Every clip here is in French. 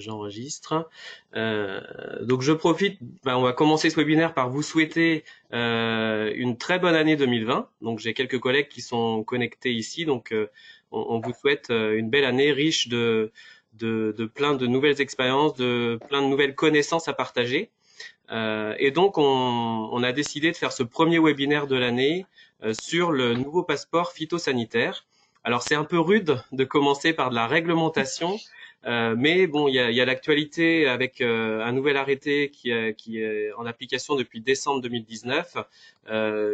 j'enregistre. Donc je profite, on va commencer ce webinaire par vous souhaiter une très bonne année 2020. Donc j'ai quelques collègues qui sont connectés ici, donc on vous souhaite une belle année riche de plein de nouvelles expériences, de plein de nouvelles connaissances à partager. Et donc on a décidé de faire ce premier webinaire de l'année sur le nouveau passeport phytosanitaire. Alors c'est un peu rude de commencer par de la réglementation, mais bon, il y a l'actualité avec un nouvel arrêté qui est en application depuis décembre 2019,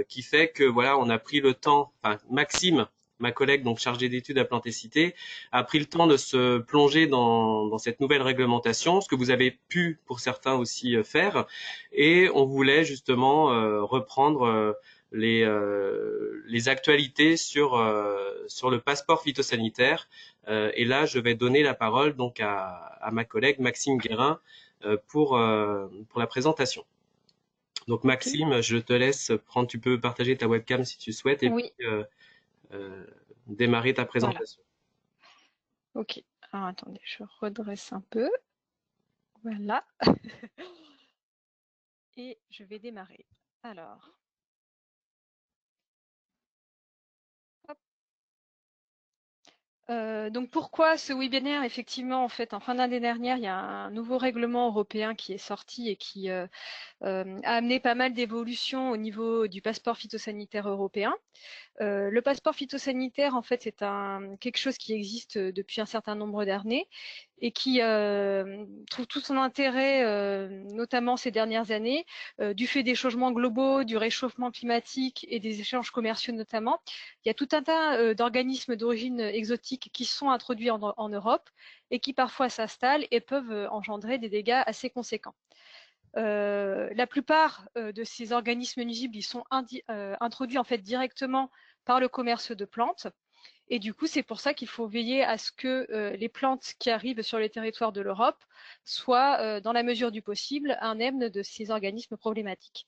qui fait que voilà, on a pris le temps, enfin Maxime, ma collègue donc chargée d'études à Plantécité, a pris le temps de se plonger dans cette nouvelle réglementation, ce que vous avez pu pour certains aussi faire, et on voulait justement reprendre les actualités sur le passeport phytosanitaire. Et là, je vais donner la parole donc à ma collègue Maxime Guérin pour la présentation. Donc Maxime, je te laisse prendre, tu peux partager ta webcam si tu souhaites et Oui. puis démarrer ta Voilà. présentation. Ok. Alors attendez, je redresse un peu. Voilà. Et je vais démarrer. Alors. Hop. Donc pourquoi ce webinaire? Effectivement, en fait, en fin d'année dernière, il y a un nouveau règlement européen qui est sorti et qui a amené pas mal d'évolutions au niveau du passeport phytosanitaire européen. Le passeport phytosanitaire, en fait, c'est quelque chose qui existe depuis un certain nombre d'années et qui trouve tout son intérêt, notamment ces dernières années, du fait des changements globaux, du réchauffement climatique et des échanges commerciaux notamment. Il y a tout un tas d'organismes d'origine exotique qui sont introduits en Europe et qui parfois s'installent et peuvent engendrer des dégâts assez conséquents. La plupart de ces organismes nuisibles, ils sont introduits en fait directement par le commerce de plantes. Et du coup, c'est pour ça qu'il faut veiller à ce que les plantes qui arrivent sur les territoires de l'Europe soient, dans la mesure du possible, indemnes de ces organismes problématiques.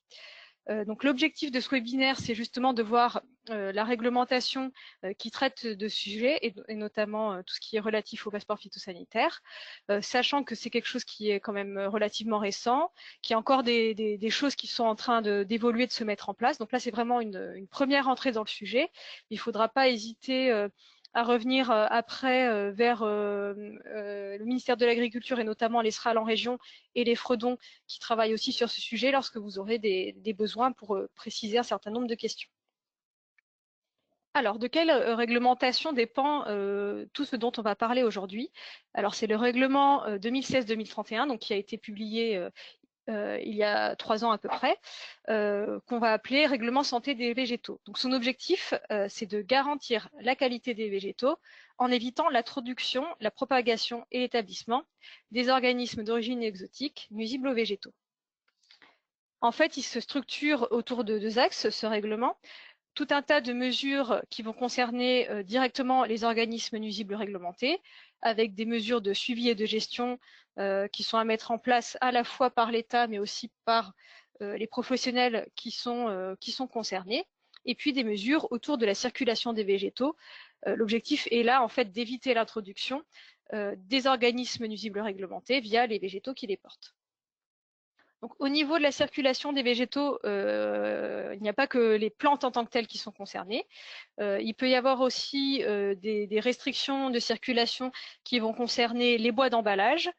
Donc l'objectif de ce webinaire, c'est justement de voir la réglementation qui traite de ce sujet et notamment tout ce qui est relatif au passeport phytosanitaire, sachant que c'est quelque chose qui est quand même relativement récent, qu'il y a encore des choses qui sont en train d'évoluer, de se mettre en place. Donc là, c'est vraiment une première entrée dans le sujet. Il ne faudra pas hésiter à revenir après vers le ministère de l'Agriculture et notamment les SRAL en région et les Fredons qui travaillent aussi sur ce sujet lorsque vous aurez des besoins pour préciser un certain nombre de questions. Alors, de quelle réglementation dépend tout ce dont on va parler aujourd'hui? Alors, c'est le règlement 2016-2031, donc qui a été publié il y a 3 ans à peu près, qu'on va appeler règlement santé des végétaux. Donc son objectif, c'est de garantir la qualité des végétaux en évitant l'introduction, la propagation et l'établissement des organismes d'origine exotique nuisibles aux végétaux. En fait, il se structure autour de 2 axes, ce règlement. Tout un tas de mesures qui vont concerner directement les organismes nuisibles réglementés, avec des mesures de suivi et de gestion qui sont à mettre en place à la fois par l'État, mais aussi par les professionnels qui sont concernés, et puis des mesures autour de la circulation des végétaux. L'objectif est là, en fait, d'éviter l'introduction des organismes nuisibles réglementés via les végétaux qui les portent. Donc, au niveau de la circulation des végétaux, il n'y a pas que les plantes en tant que telles qui sont concernées. Il peut y avoir aussi des restrictions de circulation qui vont concerner les bois d'emballage,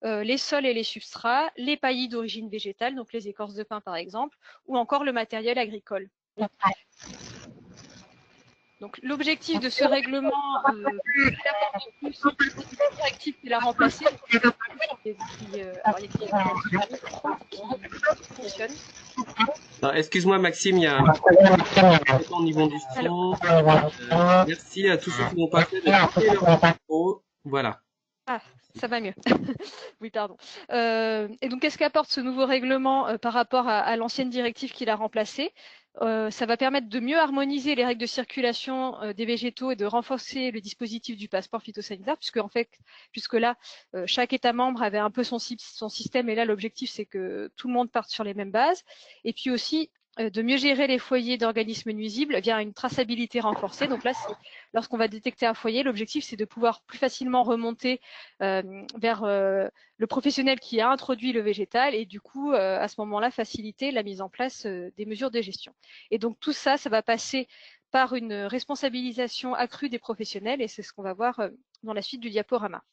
les sols et les substrats, les paillis d'origine végétale, donc les écorces de pin par exemple, ou encore le matériel agricole. Donc l'objectif de ce règlement, plus directif qui l'a remplacé. Alors, il y a un micro qui fonctionne. Excuse-moi Maxime, il y a un petit au niveau du son. Merci à tous ceux qui m'ont passé de couper leur micro. Voilà. Ah, ça va mieux. Oui, pardon. Et donc, qu'est-ce qu'apporte ce nouveau règlement par rapport à l'ancienne directive qui l'a remplacée? Ça va permettre de mieux harmoniser les règles de circulation des végétaux et de renforcer le dispositif du passeport phytosanitaire, puisque en fait, jusque-là, chaque État membre avait un peu son système, et là, l'objectif, c'est que tout le monde parte sur les mêmes bases. Et puis aussi, de mieux gérer les foyers d'organismes nuisibles via une traçabilité renforcée. Donc là, lorsqu'on va détecter un foyer, l'objectif, c'est de pouvoir plus facilement remonter vers le professionnel qui a introduit le végétal et du coup, à ce moment-là, faciliter la mise en place des mesures de gestion. Et donc tout ça, ça va passer par une responsabilisation accrue des professionnels et c'est ce qu'on va voir dans la suite du diaporama.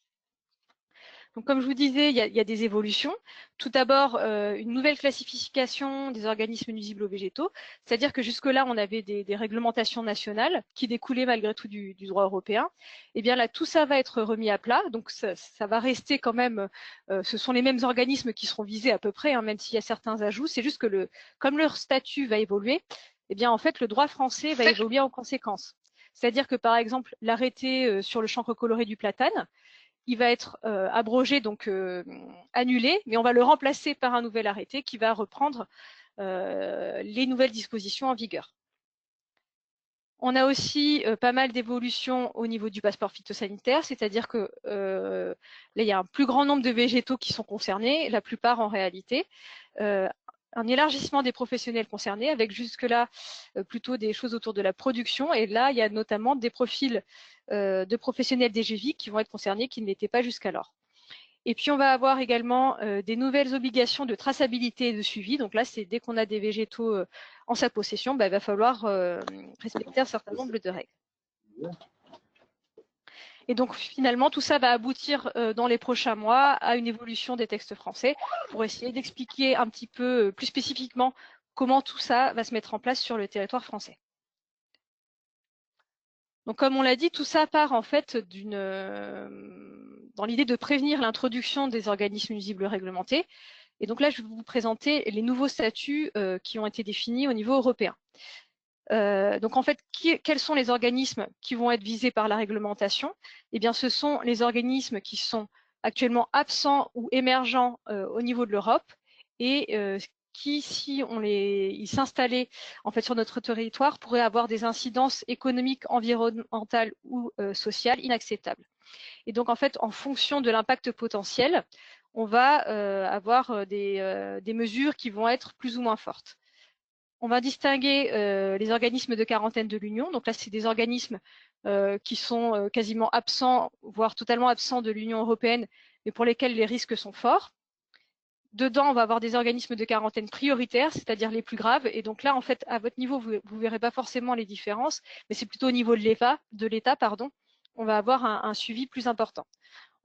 Donc, comme je vous disais, il y a des évolutions. Tout d'abord, une nouvelle classification des organismes nuisibles aux végétaux, c'est-à-dire que jusque-là, on avait des réglementations nationales qui découlaient malgré tout du droit européen. Et bien là, tout ça va être remis à plat. Donc, ça va rester quand même, ce sont les mêmes organismes qui seront visés à peu près, hein, même s'il y a certains ajouts. C'est juste que comme leur statut va évoluer, eh bien en fait, le droit français va évoluer en conséquence. C'est-à-dire que par exemple, l'arrêté sur le chancre coloré du platane, il va être abrogé, donc annulé, mais on va le remplacer par un nouvel arrêté qui va reprendre les nouvelles dispositions en vigueur. On a aussi pas mal d'évolutions au niveau du passeport phytosanitaire, c'est-à-dire que là, il y a un plus grand nombre de végétaux qui sont concernés, la plupart en réalité. Un élargissement des professionnels concernés, avec jusque-là plutôt des choses autour de la production. Et là, il y a notamment des profils de professionnels DGV qui vont être concernés, qui ne l'étaient pas jusqu'alors. Et puis, on va avoir également des nouvelles obligations de traçabilité et de suivi. Donc là, c'est dès qu'on a des végétaux en sa possession, bah, il va falloir respecter un certain nombre de règles. Et donc, finalement, tout ça va aboutir dans les prochains mois à une évolution des textes français pour essayer d'expliquer un petit peu plus spécifiquement comment tout ça va se mettre en place sur le territoire français. Donc, comme on l'a dit, tout ça part en fait dans l'idée de prévenir l'introduction des organismes nuisibles réglementés. Et donc là, je vais vous présenter les nouveaux statuts qui ont été définis au niveau européen. Donc en fait, quels sont les organismes qui vont être visés par la réglementation? Eh bien, ce sont les organismes qui sont actuellement absents ou émergents au niveau de l'Europe et qui, si ils s'installaient en fait sur notre territoire, pourraient avoir des incidences économiques, environnementales ou sociales inacceptables. Et donc en fait, en fonction de l'impact potentiel, on va avoir des mesures qui vont être plus ou moins fortes. On va distinguer les organismes de quarantaine de l'Union. Donc là, c'est des organismes qui sont quasiment absents, voire totalement absents de l'Union européenne, mais pour lesquels les risques sont forts. Dedans, on va avoir des organismes de quarantaine prioritaires, c'est-à-dire les plus graves. Et donc là, en fait, à votre niveau, vous ne verrez pas forcément les différences, mais c'est plutôt au niveau de l'État, on va avoir un suivi plus important.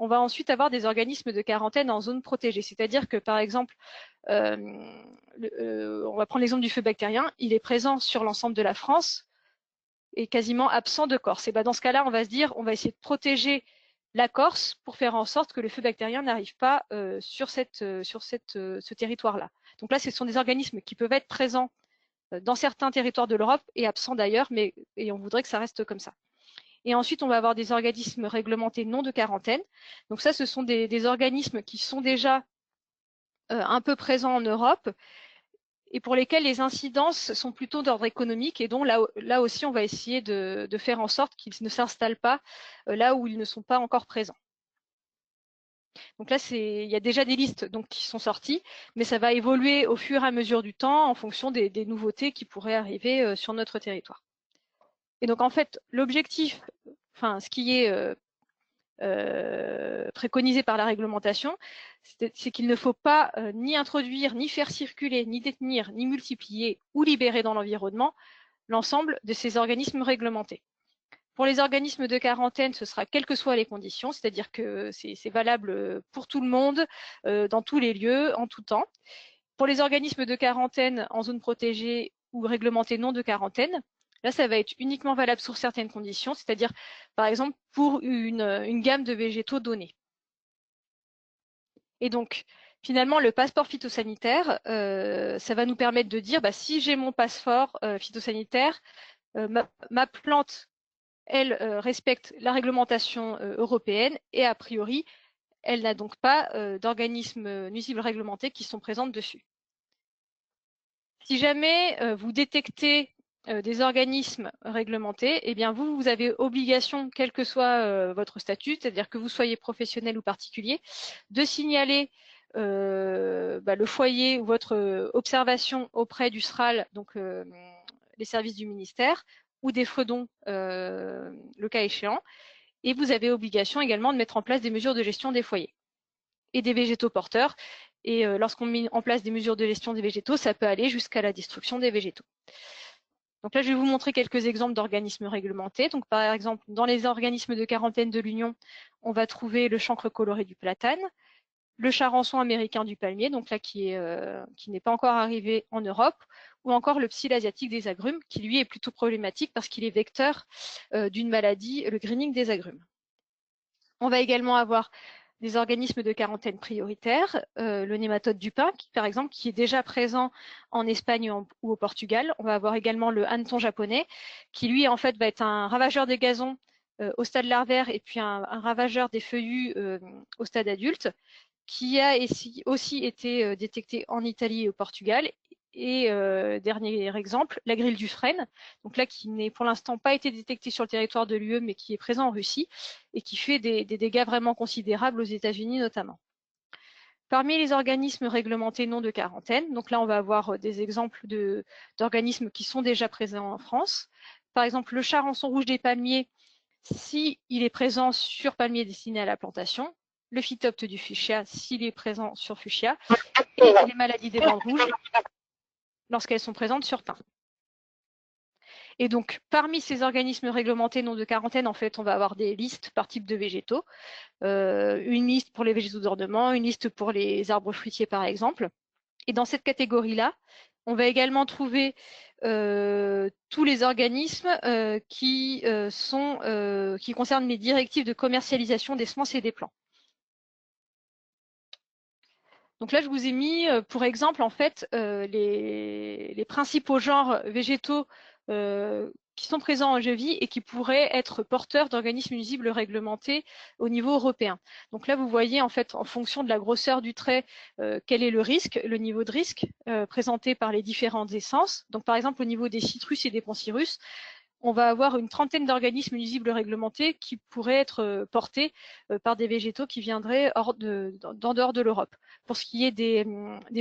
On va ensuite avoir des organismes de quarantaine en zone protégée, c'est-à-dire que, par exemple, on va prendre l'exemple du feu bactérien, il est présent sur l'ensemble de la France et quasiment absent de Corse. Et ben dans ce cas-là, on va se dire, on va essayer de protéger la Corse pour faire en sorte que le feu bactérien n'arrive pas sur ce territoire-là. Donc là, ce sont des organismes qui peuvent être présents dans certains territoires de l'Europe et absents d'ailleurs, et on voudrait que ça reste comme ça. Et ensuite, on va avoir des organismes réglementés non de quarantaine. Donc ça, ce sont des organismes qui sont déjà un peu présents en Europe et pour lesquels les incidences sont plutôt d'ordre économique et dont là aussi, on va essayer de faire en sorte qu'ils ne s'installent pas là où ils ne sont pas encore présents. Donc là, il y a déjà des listes donc, qui sont sorties, mais ça va évoluer au fur et à mesure du temps en fonction des nouveautés qui pourraient arriver sur notre territoire. Et donc, en fait, l'objectif, enfin, ce qui est préconisé par la réglementation, c'est qu'il ne faut pas ni introduire, ni faire circuler, ni détenir, ni multiplier ou libérer dans l'environnement l'ensemble de ces organismes réglementés. Pour les organismes de quarantaine, ce sera quelles que soient les conditions, c'est-à-dire que c'est valable pour tout le monde, dans tous les lieux, en tout temps. Pour les organismes de quarantaine en zone protégée ou réglementés non de quarantaine, là, ça va être uniquement valable sur certaines conditions, c'est-à-dire, par exemple, pour une gamme de végétaux donnés. Et donc, finalement, le passeport phytosanitaire, ça va nous permettre de dire, bah, si j'ai mon passeport phytosanitaire, ma plante, elle respecte la réglementation européenne et a priori, elle n'a donc pas d'organismes nuisibles réglementés qui sont présents dessus. Si jamais vous détectez des organismes réglementés, eh bien vous avez obligation, quel que soit votre statut, c'est-à-dire que vous soyez professionnel ou particulier, de signaler le foyer ou votre observation auprès du SRAL, donc les services du ministère, ou des FREDON, le cas échéant. Et vous avez obligation également de mettre en place des mesures de gestion des foyers et des végétaux porteurs. Et lorsqu'on met en place des mesures de gestion des végétaux, ça peut aller jusqu'à la destruction des végétaux. Donc là, je vais vous montrer quelques exemples d'organismes réglementés. Donc par exemple, dans les organismes de quarantaine de l'Union, on va trouver le chancre coloré du platane, le charançon américain du palmier, donc là qui n'est pas encore arrivé en Europe, ou encore le psylle asiatique des agrumes, qui lui est plutôt problématique parce qu'il est vecteur d'une maladie, le greening des agrumes. On va également avoir des organismes de quarantaine prioritaires, le nématode du pin, par exemple, qui est déjà présent en Espagne ou au Portugal. On va avoir également le hanneton japonais, qui lui, en fait, va être un ravageur des gazons au stade larvaire et puis un ravageur des feuillus au stade adulte, qui a aussi été détecté en Italie et au Portugal. Et dernier exemple, la grille du frêne, donc là qui n'est pour l'instant pas été détecté sur le territoire de l'UE, mais qui est présent en Russie et qui fait des dégâts vraiment considérables aux États-Unis notamment. Parmi les organismes réglementés non de quarantaine, donc là on va avoir des exemples d'organismes qui sont déjà présents en France. Par exemple, le charançon rouge des palmiers, s'il est présent sur palmier destiné à la plantation, le phytopte du fuchsia s'il est présent sur fuchsia, et les maladies des bandes rouges lorsqu'elles sont présentes sur pin. Et donc, parmi ces organismes réglementés non de quarantaine, en fait, on va avoir des listes par type de végétaux, une liste pour les végétaux d'ornement, une liste pour les arbres fruitiers, par exemple. Et dans cette catégorie-là, on va également trouver tous les organismes qui concernent les directives de commercialisation des semences et des plants. Donc là, je vous ai mis, pour exemple, en fait, les principaux genres végétaux qui sont présents en Jevie et qui pourraient être porteurs d'organismes nuisibles réglementés au niveau européen. Donc là, vous voyez, en fait, en fonction de la grosseur du trait, quel est le risque, le niveau de risque présenté par les différentes essences. Donc, par exemple, au niveau des citrus et des poncirus, on va avoir une trentaine d'organismes nuisibles réglementés qui pourraient être portés par des végétaux qui viendraient d'en dehors de l'Europe. Pour ce qui est des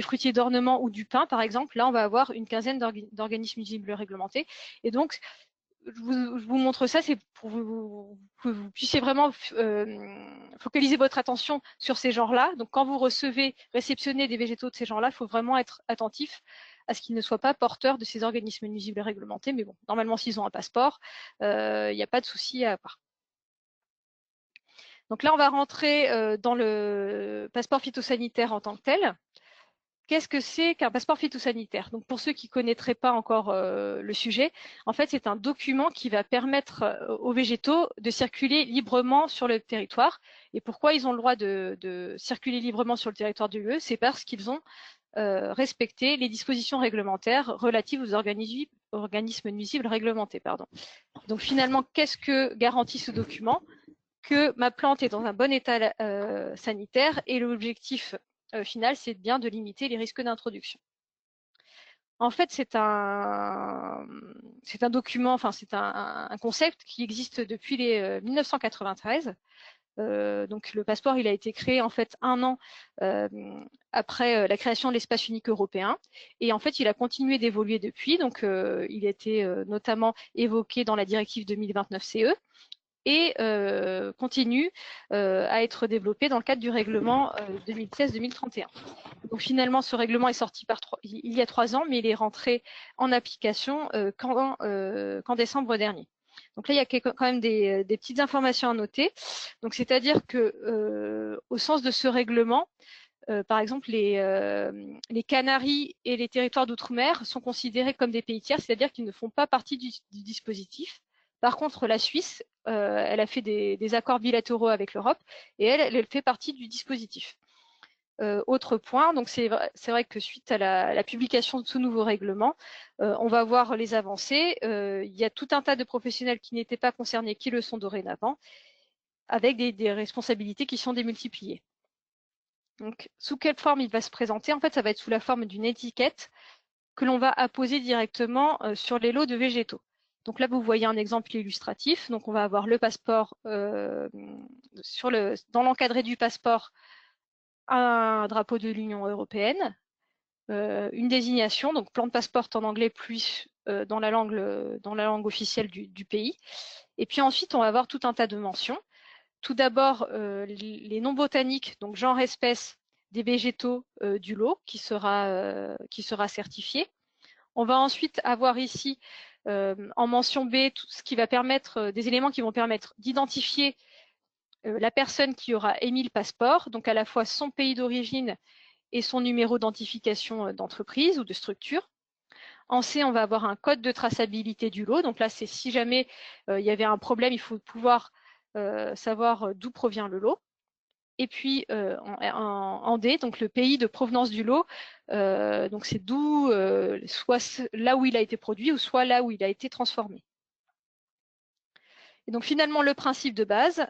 fruitiers d'ornement ou du pin, par exemple, là, on va avoir une quinzaine d'organismes nuisibles réglementés. Et donc, je vous montre ça, c'est pour que vous puissiez vraiment focaliser votre attention sur ces genres-là. Donc, quand vous réceptionnez des végétaux de ces genres-là, il faut vraiment être attentif à ce qu'ils ne soient pas porteurs de ces organismes nuisibles réglementés. Mais bon, normalement, s'ils ont un passeport, il n'y a pas de souci à avoir. Donc là, on va rentrer dans le passeport phytosanitaire en tant que tel. Qu'est-ce que c'est qu'un passeport phytosanitaire? Donc pour ceux qui ne connaîtraient pas encore le sujet, en fait, c'est un document qui va permettre aux végétaux de circuler librement sur le territoire. Et pourquoi ils ont le droit de circuler librement sur le territoire de l'UE? C'est parce qu'ils ont respecté les dispositions réglementaires relatives aux organismes nuisibles réglementés. Donc finalement, qu'est-ce que garantit ce document? Que ma plante est dans un bon état sanitaire et l'objectif final, c'est bien de limiter les risques d'introduction. En fait, c'est un document, enfin c'est un concept qui existe depuis 1993. Donc le passeport, il a été créé en fait un an après la création de l'espace unique européen, et en fait il a continué d'évoluer depuis. Donc il a été notamment évoqué dans la directive 2029 CE et continue à être développé dans le cadre du règlement 2016-2031. Donc finalement, ce règlement est sorti il y a 3 ans, mais il est rentré en application qu'en décembre dernier. Donc là, il y a quand même des petites informations à noter. Donc c'est-à-dire que au sens de ce règlement, par exemple, les Canaries et les territoires d'outre-mer sont considérés comme des pays tiers, c'est-à-dire qu'ils ne font pas partie du dispositif. Par contre, la Suisse, elle a fait des accords bilatéraux avec l'Europe et elle fait partie du dispositif. Autre point, donc c'est vrai que suite à la publication de ce nouveau règlement, on va voir les avancées. Il y a tout un tas de professionnels qui n'étaient pas concernés qui le sont dorénavant, avec des responsabilités qui sont démultipliées. Donc, sous quelle forme il va se présenter? En fait, ça va être sous la forme d'une étiquette que l'on va apposer directement sur les lots de végétaux. Donc là, vous voyez un exemple illustratif. Donc, on va avoir le passeport, dans l'encadré du passeport, un drapeau de l'Union européenne, une désignation, donc plan de passeport en anglais plus dans la langue officielle du pays. Et puis ensuite, on va avoir tout un tas de mentions. Tout d'abord, les noms botaniques, donc genre, espèce des végétaux du lot qui sera certifié. On va ensuite avoir ici en mention B tout ce qui va permettre des éléments qui vont permettre d'identifier la personne qui aura émis le passeport, donc à la fois son pays d'origine et son numéro d'identification d'entreprise ou de structure. En C, on va avoir un code de traçabilité du lot. Donc là, c'est si jamais il y avait un problème, il faut pouvoir savoir d'où provient le lot. Et puis en D, donc le pays de provenance du lot, donc c'est d'où, soit là où il a été produit ou soit là où il a été transformé. Et donc finalement, le principe de base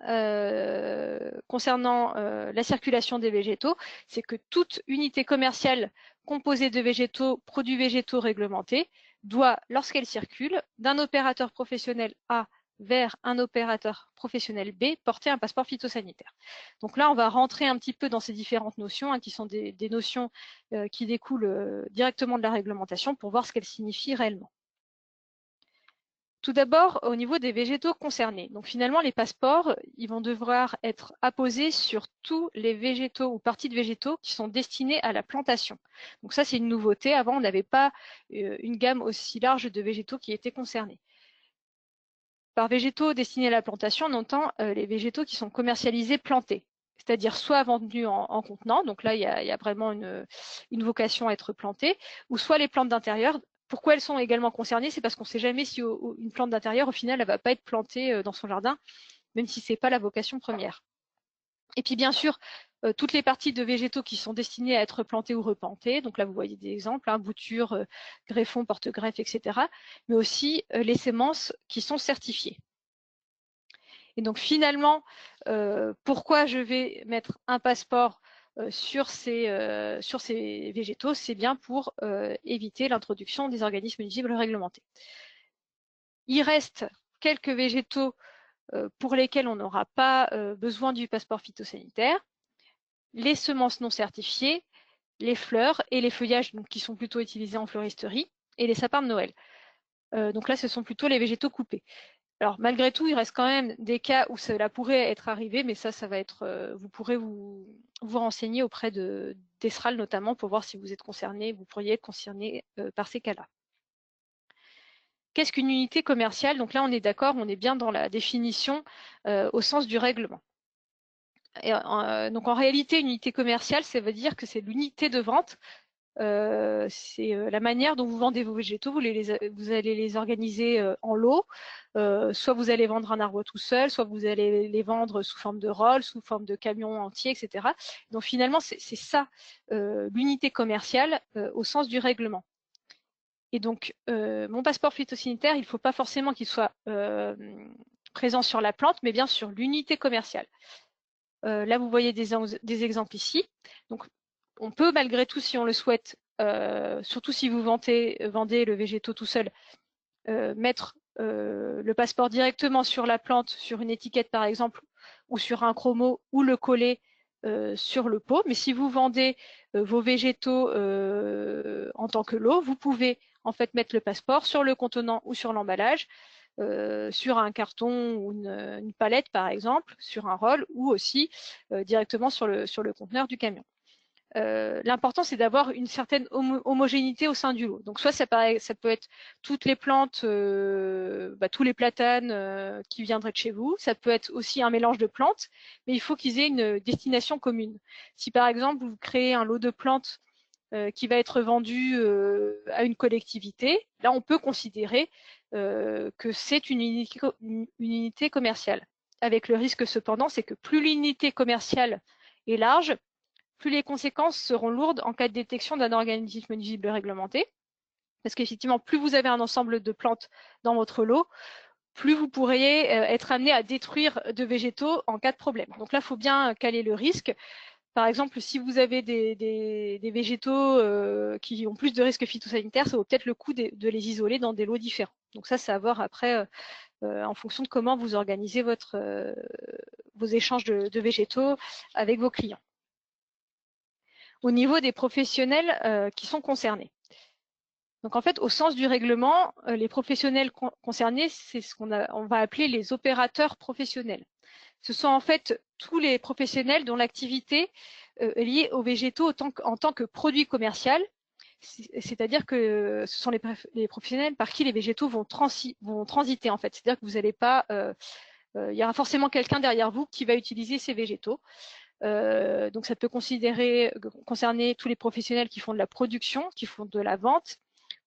concernant la circulation des végétaux, c'est que toute unité commerciale composée de végétaux, produits végétaux réglementés, doit, lorsqu'elle circule, d'un opérateur professionnel A vers un opérateur professionnel B, porter un passeport phytosanitaire. Donc là, on va rentrer un petit peu dans ces différentes notions, qui sont des notions qui découlent directement de la réglementation pour voir ce qu'elles signifient réellement. Tout d'abord, au niveau des végétaux concernés. Donc finalement, les passeports, ils vont devoir être apposés sur tous les végétaux ou parties de végétaux qui sont destinés à la plantation. Donc ça, c'est une nouveauté. Avant, on n'avait pas une gamme aussi large de végétaux qui étaient concernés. Par végétaux destinés à la plantation, on entend les végétaux qui sont commercialisés plantés, c'est-à-dire soit vendus en contenant, donc là, il y a vraiment une vocation à être plantée, ou soit les plantes d'intérieur. Pourquoi elles sont également concernées? C'est parce qu'on ne sait jamais si une plante d'intérieur, au final, elle ne va pas être plantée dans son jardin, même si ce n'est pas la vocation première. Et puis, bien sûr, toutes les parties de végétaux qui sont destinées à être plantées ou replantées. Donc là, vous voyez des exemples, boutures, greffons, porte-greffes, etc. Mais aussi les semences qui sont certifiées. Et donc finalement, pourquoi je vais mettre un passeport sur ces végétaux? C'est bien pour éviter l'introduction des organismes nuisibles réglementés. Il reste quelques végétaux pour lesquels on n'aura pas besoin du passeport phytosanitaire. Les semences non certifiées, les fleurs et les feuillages donc, qui sont plutôt utilisés en floristerie, et les sapins de Noël. Donc là, ce sont plutôt les végétaux coupés. Alors malgré tout, il reste quand même des cas où cela pourrait être arrivé, mais ça va être, vous pourrez vous renseigner auprès d'Esral notamment pour voir si vous êtes concerné, vous pourriez être concerné par ces cas-là. Qu'est-ce qu'une unité commerciale? Donc là, on est d'accord, on est bien dans la définition au sens du règlement. Et, donc en réalité, une unité commerciale, ça veut dire que c'est l'unité de vente. C'est la manière dont vous vendez vos végétaux, vous allez les organiser en lot, soit vous allez vendre un arbre tout seul, soit vous allez les vendre sous forme de rôle, sous forme de camion entier, etc. Donc finalement, c'est ça l'unité commerciale au sens du règlement. Et donc, mon passeport phytosanitaire, il ne faut pas forcément qu'il soit présent sur la plante, mais bien sur l'unité commerciale. Là, vous voyez des exemples ici. Donc, on peut malgré tout, si on le souhaite, surtout si vous vendez le végétaux tout seul, mettre le passeport directement sur la plante, sur une étiquette par exemple, ou sur un chromo, ou le coller sur le pot. Mais si vous vendez vos végétaux en tant que lot, vous pouvez en fait mettre le passeport sur le contenant ou sur l'emballage, sur un carton ou une palette par exemple, sur un rôle, ou aussi directement sur le conteneur du camion. L'important, c'est d'avoir une certaine homogénéité au sein du lot. Donc, soit ça peut être toutes les plantes, tous les platanes qui viendraient de chez vous. Ça peut être aussi un mélange de plantes, mais il faut qu'ils aient une destination commune. Si par exemple, vous créez un lot de plantes qui va être vendu à une collectivité, là, on peut considérer que c'est une unité commerciale. Avec le risque cependant, c'est que plus l'unité commerciale est large, plus les conséquences seront lourdes en cas de détection d'un organisme nuisible réglementé. Parce qu'effectivement, plus vous avez un ensemble de plantes dans votre lot, plus vous pourriez être amené à détruire de végétaux en cas de problème. Donc là, il faut bien caler le risque. Par exemple, si vous avez des végétaux qui ont plus de risques phytosanitaires, ça vaut peut-être le coup de les isoler dans des lots différents. Donc ça, c'est à voir après en fonction de comment vous organisez vos échanges de végétaux avec vos clients. au niveau des professionnels qui sont concernés. Donc en fait, au sens du règlement, les professionnels concernés, c'est ce qu'on va appeler les opérateurs professionnels. Ce sont en fait tous les professionnels dont l'activité est liée aux végétaux en tant que produit commercial, c'est-à-dire que ce sont les professionnels par qui les végétaux vont transiter en fait. C'est-à-dire que vous n'allez pas, il y aura forcément quelqu'un derrière vous qui va utiliser ces végétaux. Donc ça peut concerner tous les professionnels qui font de la production, qui font de la vente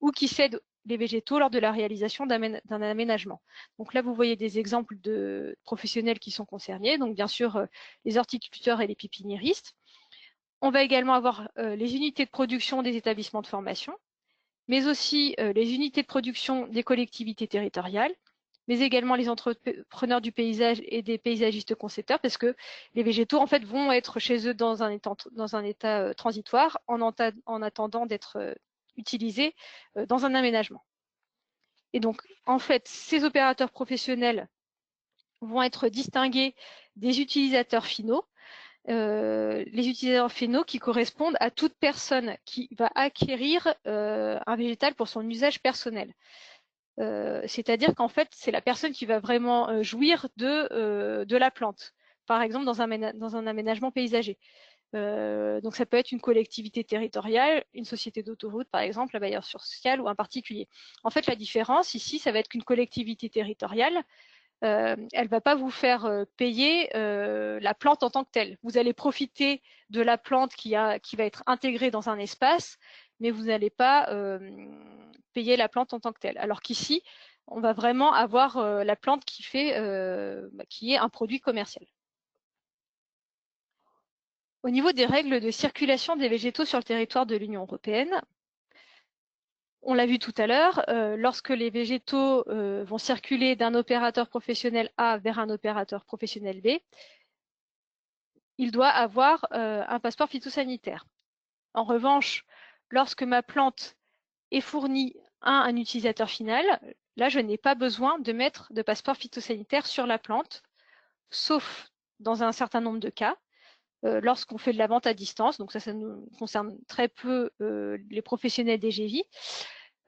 ou qui cèdent les végétaux lors de la réalisation d'un aménagement. Donc là, vous voyez des exemples de professionnels qui sont concernés. Donc bien sûr, les horticulteurs et les pépiniéristes. On va également avoir les unités de production des établissements de formation, mais aussi les unités de production des collectivités territoriales, mais également les entrepreneurs du paysage et des paysagistes concepteurs, parce que les végétaux en fait vont être chez eux dans un état transitoire en attendant d'être utilisés dans un aménagement. Et donc en fait, ces opérateurs professionnels vont être distingués des utilisateurs finaux. Les utilisateurs finaux qui correspondent à toute personne qui va acquérir un végétal pour son usage personnel. C'est-à-dire qu'en fait, c'est la personne qui va vraiment jouir de la plante, par exemple dans un aménagement paysager. Donc ça peut être une collectivité territoriale, une société d'autoroute par exemple, un bailleur social ou un particulier. En fait, la différence ici, ça va être qu'une collectivité territoriale, elle ne va pas vous faire payer la plante en tant que telle. Vous allez profiter de la plante qui va être intégrée dans un espace, mais vous n'allez pas payer la plante en tant que telle. Alors qu'ici, on va vraiment avoir la plante qui est un produit commercial. Au niveau des règles de circulation des végétaux sur le territoire de l'Union européenne, on l'a vu tout à l'heure, lorsque les végétaux vont circuler d'un opérateur professionnel A vers un opérateur professionnel B, il doit avoir un passeport phytosanitaire. En revanche, lorsque ma plante est fournie à un utilisateur final, là, je n'ai pas besoin de mettre de passeport phytosanitaire sur la plante, sauf dans un certain nombre de cas, lorsqu'on fait de la vente à distance. Donc ça nous concerne très peu les professionnels des GV.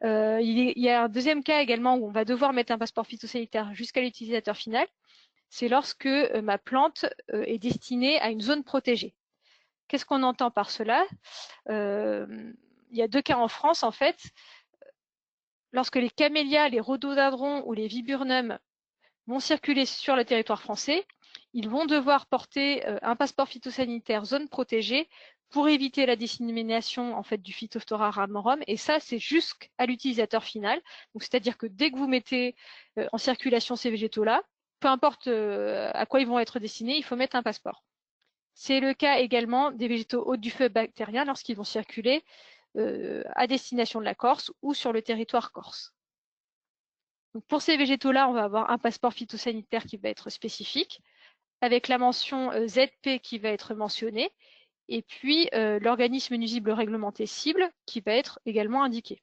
Il y a un deuxième cas également où on va devoir mettre un passeport phytosanitaire jusqu'à l'utilisateur final. C'est lorsque ma plante est destinée à une zone protégée. Qu'est-ce qu'on entend par cela? Il y a deux cas en France, en fait. Lorsque les camélias, les rhododendrons ou les viburnums vont circuler sur le territoire français, ils vont devoir porter un passeport phytosanitaire zone protégée pour éviter la dissémination en fait, du Phytophthora ramorum. Et ça, c'est jusqu'à l'utilisateur final. Donc, c'est-à-dire que dès que vous mettez en circulation ces végétaux-là, peu importe à quoi ils vont être destinés, il faut mettre un passeport. C'est le cas également des végétaux hôtes du feu bactérien lorsqu'ils vont circuler à destination de la Corse ou sur le territoire corse. Donc pour ces végétaux-là, on va avoir un passeport phytosanitaire qui va être spécifique, avec la mention ZP qui va être mentionnée, et puis l'organisme nuisible réglementé cible qui va être également indiqué.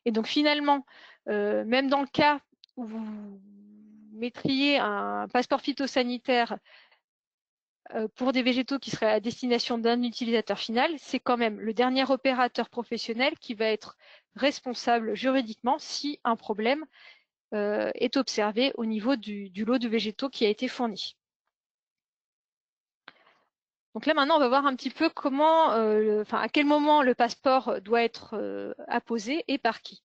Et donc finalement, même dans le cas où vous mettriez un passeport phytosanitaire pour des végétaux qui seraient à destination d'un utilisateur final, c'est quand même le dernier opérateur professionnel qui va être responsable juridiquement si un problème est observé au niveau du lot de végétaux qui a été fourni. Donc là maintenant, on va voir un petit peu comment, à quel moment le passeport doit être apposé et par qui.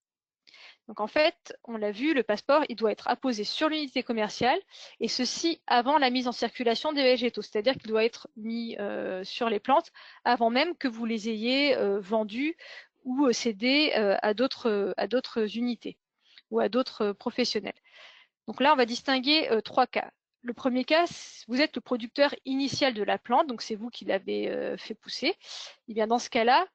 Donc en fait, on l'a vu, le passeport, il doit être apposé sur l'unité commerciale et ceci avant la mise en circulation des végétaux, c'est-à-dire qu'il doit être mis sur les plantes avant même que vous les ayez vendus ou cédés à d'autres unités ou à d'autres professionnels. Donc là, on va distinguer trois cas. Le premier cas, vous êtes le producteur initial de la plante, donc c'est vous qui l'avez fait pousser. Et bien dans ce cas-là,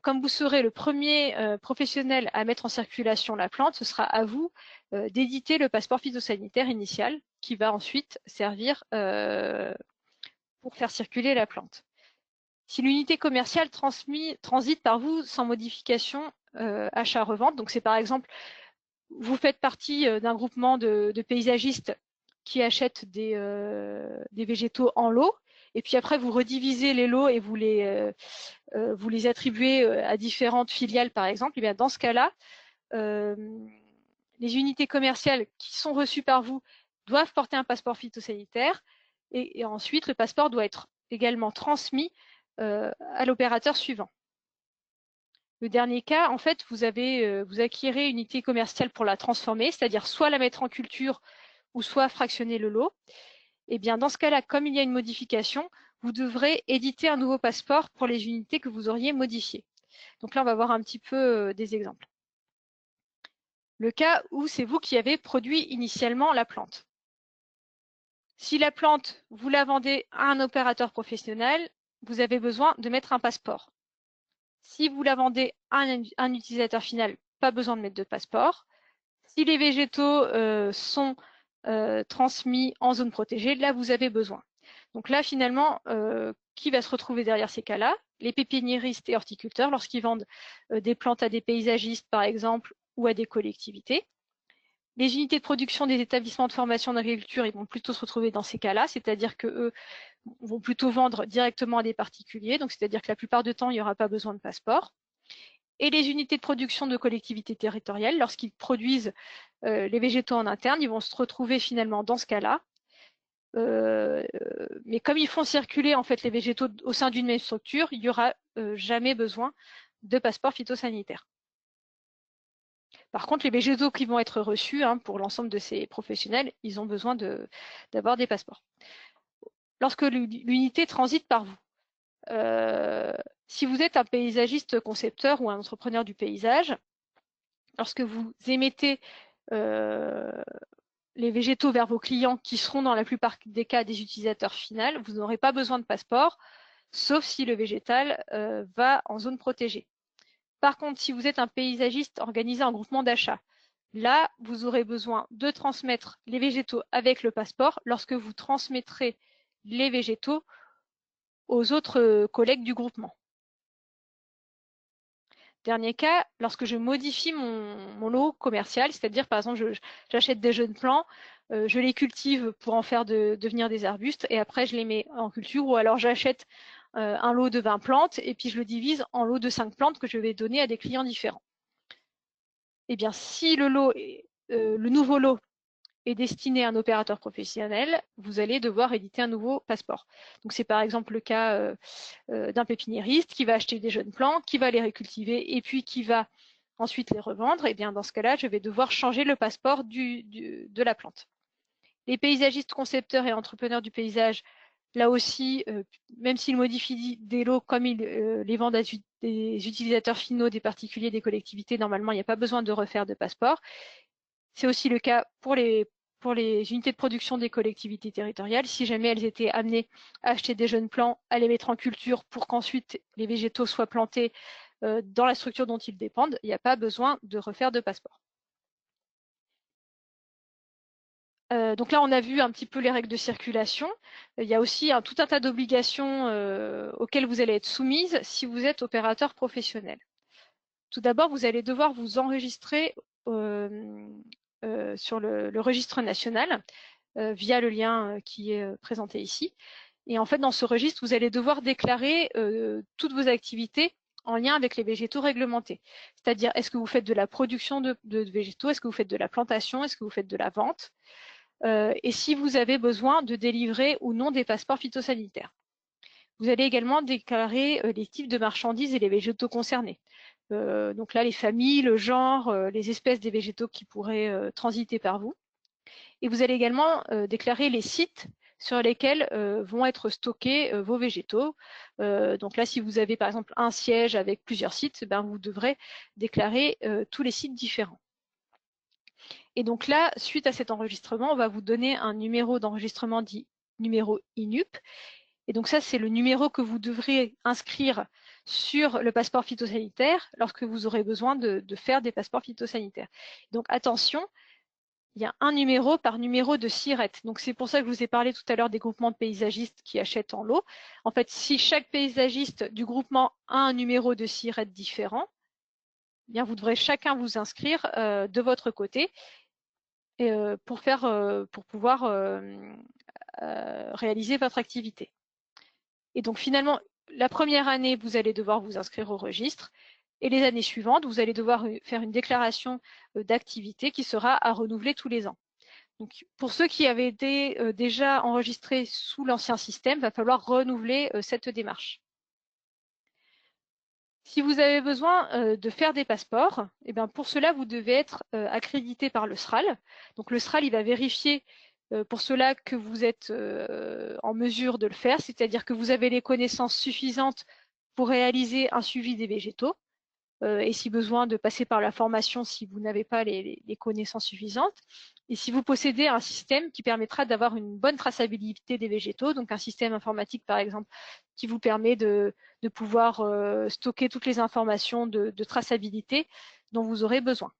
comme vous serez le premier professionnel à mettre en circulation la plante, ce sera à vous d'éditer le passeport phytosanitaire initial qui va ensuite servir pour faire circuler la plante. Si l'unité commerciale transite par vous sans modification achat-revente, donc c'est par exemple, vous faites partie d'un groupement de paysagistes qui achètent des végétaux en lot et puis après vous redivisez les lots et vous les attribuez à différentes filiales par exemple, et bien dans ce cas-là, les unités commerciales qui sont reçues par vous doivent porter un passeport phytosanitaire et ensuite le passeport doit être également transmis à l'opérateur suivant. Le dernier cas, en fait, vous acquérez une unité commerciale pour la transformer, c'est-à-dire soit la mettre en culture ou soit fractionner le lot. Et bien dans ce cas-là, comme il y a une modification, vous devrez éditer un nouveau passeport pour les unités que vous auriez modifiées. Donc là, on va voir un petit peu des exemples. Le cas où c'est vous qui avez produit initialement la plante. Si la plante, vous la vendez à un opérateur professionnel, vous avez besoin de mettre un passeport. Si vous la vendez à un utilisateur final, pas besoin de mettre de passeport. Si les végétaux sont transmis en zone protégée, là, vous avez besoin. Donc là, finalement, qui va se retrouver derrière ces cas-là? Les pépiniéristes et horticulteurs, lorsqu'ils vendent des plantes à des paysagistes, par exemple, ou à des collectivités. Les unités de production des établissements de formation d'agriculture, ils vont plutôt se retrouver dans ces cas-là, c'est-à-dire qu'eux vont plutôt vendre directement à des particuliers, donc c'est-à-dire que la plupart du temps, il n'y aura pas besoin de passeport. Et les unités de production de collectivités territoriales, lorsqu'ils produisent les végétaux en interne, ils vont se retrouver finalement dans ce cas-là. Mais comme ils font circuler en fait les végétaux au sein d'une même structure, il n'y aura jamais besoin de passeport phytosanitaire. Par contre, les végétaux qui vont être reçus pour l'ensemble de ces professionnels, ils ont besoin d'avoir des passeports. Lorsque l'unité transite par vous, si vous êtes un paysagiste concepteur ou un entrepreneur du paysage, lorsque vous émettez les végétaux vers vos clients qui seront dans la plupart des cas des utilisateurs finaux, vous n'aurez pas besoin de passeport, sauf si le végétal va en zone protégée. Par contre, si vous êtes un paysagiste organisé en groupement d'achat, là, vous aurez besoin de transmettre les végétaux avec le passeport lorsque vous transmettrez les végétaux aux autres collègues du groupement. Dernier cas, lorsque je modifie mon lot commercial, c'est-à-dire par exemple j'achète des jeunes plants, je les cultive pour en faire devenir des arbustes et après je les mets en culture, ou alors j'achète un lot de 20 plantes et puis je le divise en lots de 5 plantes que je vais donner à des clients différents. Eh bien, si le nouveau lot est destiné à un opérateur professionnel, vous allez devoir éditer un nouveau passeport. Donc c'est par exemple le cas d'un pépiniériste qui va acheter des jeunes plantes, qui va les récultiver et puis qui va ensuite les revendre. Et bien dans ce cas-là, je vais devoir changer le passeport de la plante. Les paysagistes concepteurs et entrepreneurs du paysage, là aussi, même s'ils modifient des lots comme ils les vendent à des utilisateurs finaux, des particuliers, des collectivités, normalement, il n'y a pas besoin de refaire de passeport. C'est aussi le cas pour les unités de production des collectivités territoriales. Si jamais elles étaient amenées à acheter des jeunes plants, à les mettre en culture pour qu'ensuite les végétaux soient plantés dans la structure dont ils dépendent, il n'y a pas besoin de refaire de passeport. Donc là, on a vu un petit peu les règles de circulation. Il y a aussi tout un tas d'obligations auxquelles vous allez être soumises si vous êtes opérateur professionnel. Tout d'abord, vous allez devoir vous enregistrer sur le registre national via le lien qui est présenté ici. Et en fait, dans ce registre, vous allez devoir déclarer toutes vos activités en lien avec les végétaux réglementés. C'est-à-dire, est-ce que vous faites de la production de végétaux, est-ce que vous faites de la plantation, est-ce que vous faites de la vente, et si vous avez besoin de délivrer ou non des passeports phytosanitaires. Vous allez également déclarer les types de marchandises et les végétaux concernés. Donc là, les familles, le genre, les espèces des végétaux qui pourraient transiter par vous. Et vous allez également déclarer les sites sur lesquels vont être stockés vos végétaux. Donc là, si vous avez par exemple un siège avec plusieurs sites, ben, vous devrez déclarer tous les sites différents. Et donc là, suite à cet enregistrement, on va vous donner un numéro d'enregistrement dit numéro INUP. Et donc ça, c'est le numéro que vous devrez inscrire sur le passeport phytosanitaire lorsque vous aurez besoin de faire des passeports phytosanitaires. Donc attention, il y a un numéro par numéro de SIRET. Donc c'est pour ça que je vous ai parlé tout à l'heure des groupements de paysagistes qui achètent en lot. En fait, si chaque paysagiste du groupement a un numéro de SIRET différent, eh bien vous devrez chacun vous inscrire de votre côté pour pouvoir réaliser votre activité. Et donc finalement, la première année, vous allez devoir vous inscrire au registre. Et les années suivantes, vous allez devoir faire une déclaration d'activité qui sera à renouveler tous les ans. Donc, pour ceux qui avaient été déjà enregistrés sous l'ancien système, il va falloir renouveler cette démarche. Si vous avez besoin de faire des passeports, eh bien pour cela, vous devez être accrédité par le SRAL. Donc le SRAL, il va vérifier pour cela que vous êtes en mesure de le faire, c'est-à-dire que vous avez les connaissances suffisantes pour réaliser un suivi des végétaux. Et si besoin de passer par la formation si vous n'avez pas les connaissances suffisantes. Et si vous possédez un système qui permettra d'avoir une bonne traçabilité des végétaux, donc un système informatique par exemple qui vous permet de pouvoir stocker toutes les informations de traçabilité dont vous aurez besoin.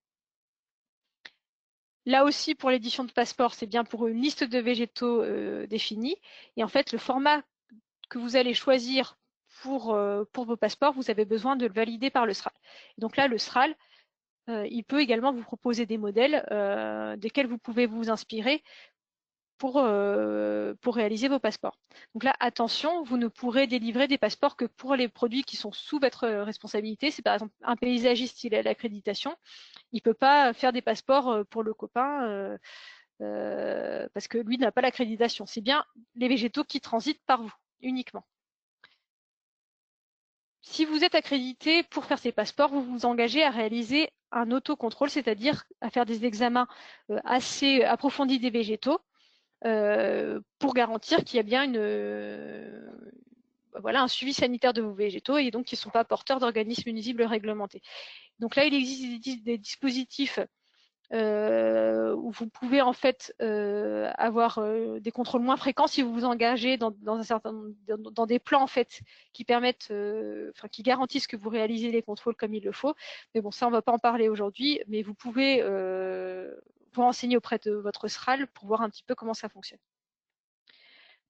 Là aussi, pour l'édition de passeport, c'est bien pour une liste de végétaux définie. Et en fait, le format que vous allez choisir pour vos passeports, vous avez besoin de le valider par le SRAL. Et donc là, le SRAL, il peut également vous proposer des modèles desquels vous pouvez vous inspirer pour réaliser vos passeports. Donc là, attention, vous ne pourrez délivrer des passeports que pour les produits qui sont sous votre responsabilité. C'est par exemple un paysagiste, il a l'accréditation, il ne peut pas faire des passeports pour le copain parce que lui n'a pas l'accréditation. C'est bien les végétaux qui transitent par vous, uniquement. Si vous êtes accrédité pour faire ces passeports, vous vous engagez à réaliser un autocontrôle, c'est-à-dire à faire des examens assez approfondis des végétaux pour garantir qu'il y a bien un suivi sanitaire de vos végétaux et donc qu'ils ne sont pas porteurs d'organismes nuisibles réglementés. Donc là, il existe des dispositifs où vous pouvez en fait avoir des contrôles moins fréquents si vous vous engagez dans des plans en fait qui permettent, qui garantissent que vous réalisez les contrôles comme il le faut. Mais bon, ça on ne va pas en parler aujourd'hui, mais vous pouvez vous renseigner auprès de votre SRAL pour voir un petit peu comment ça fonctionne.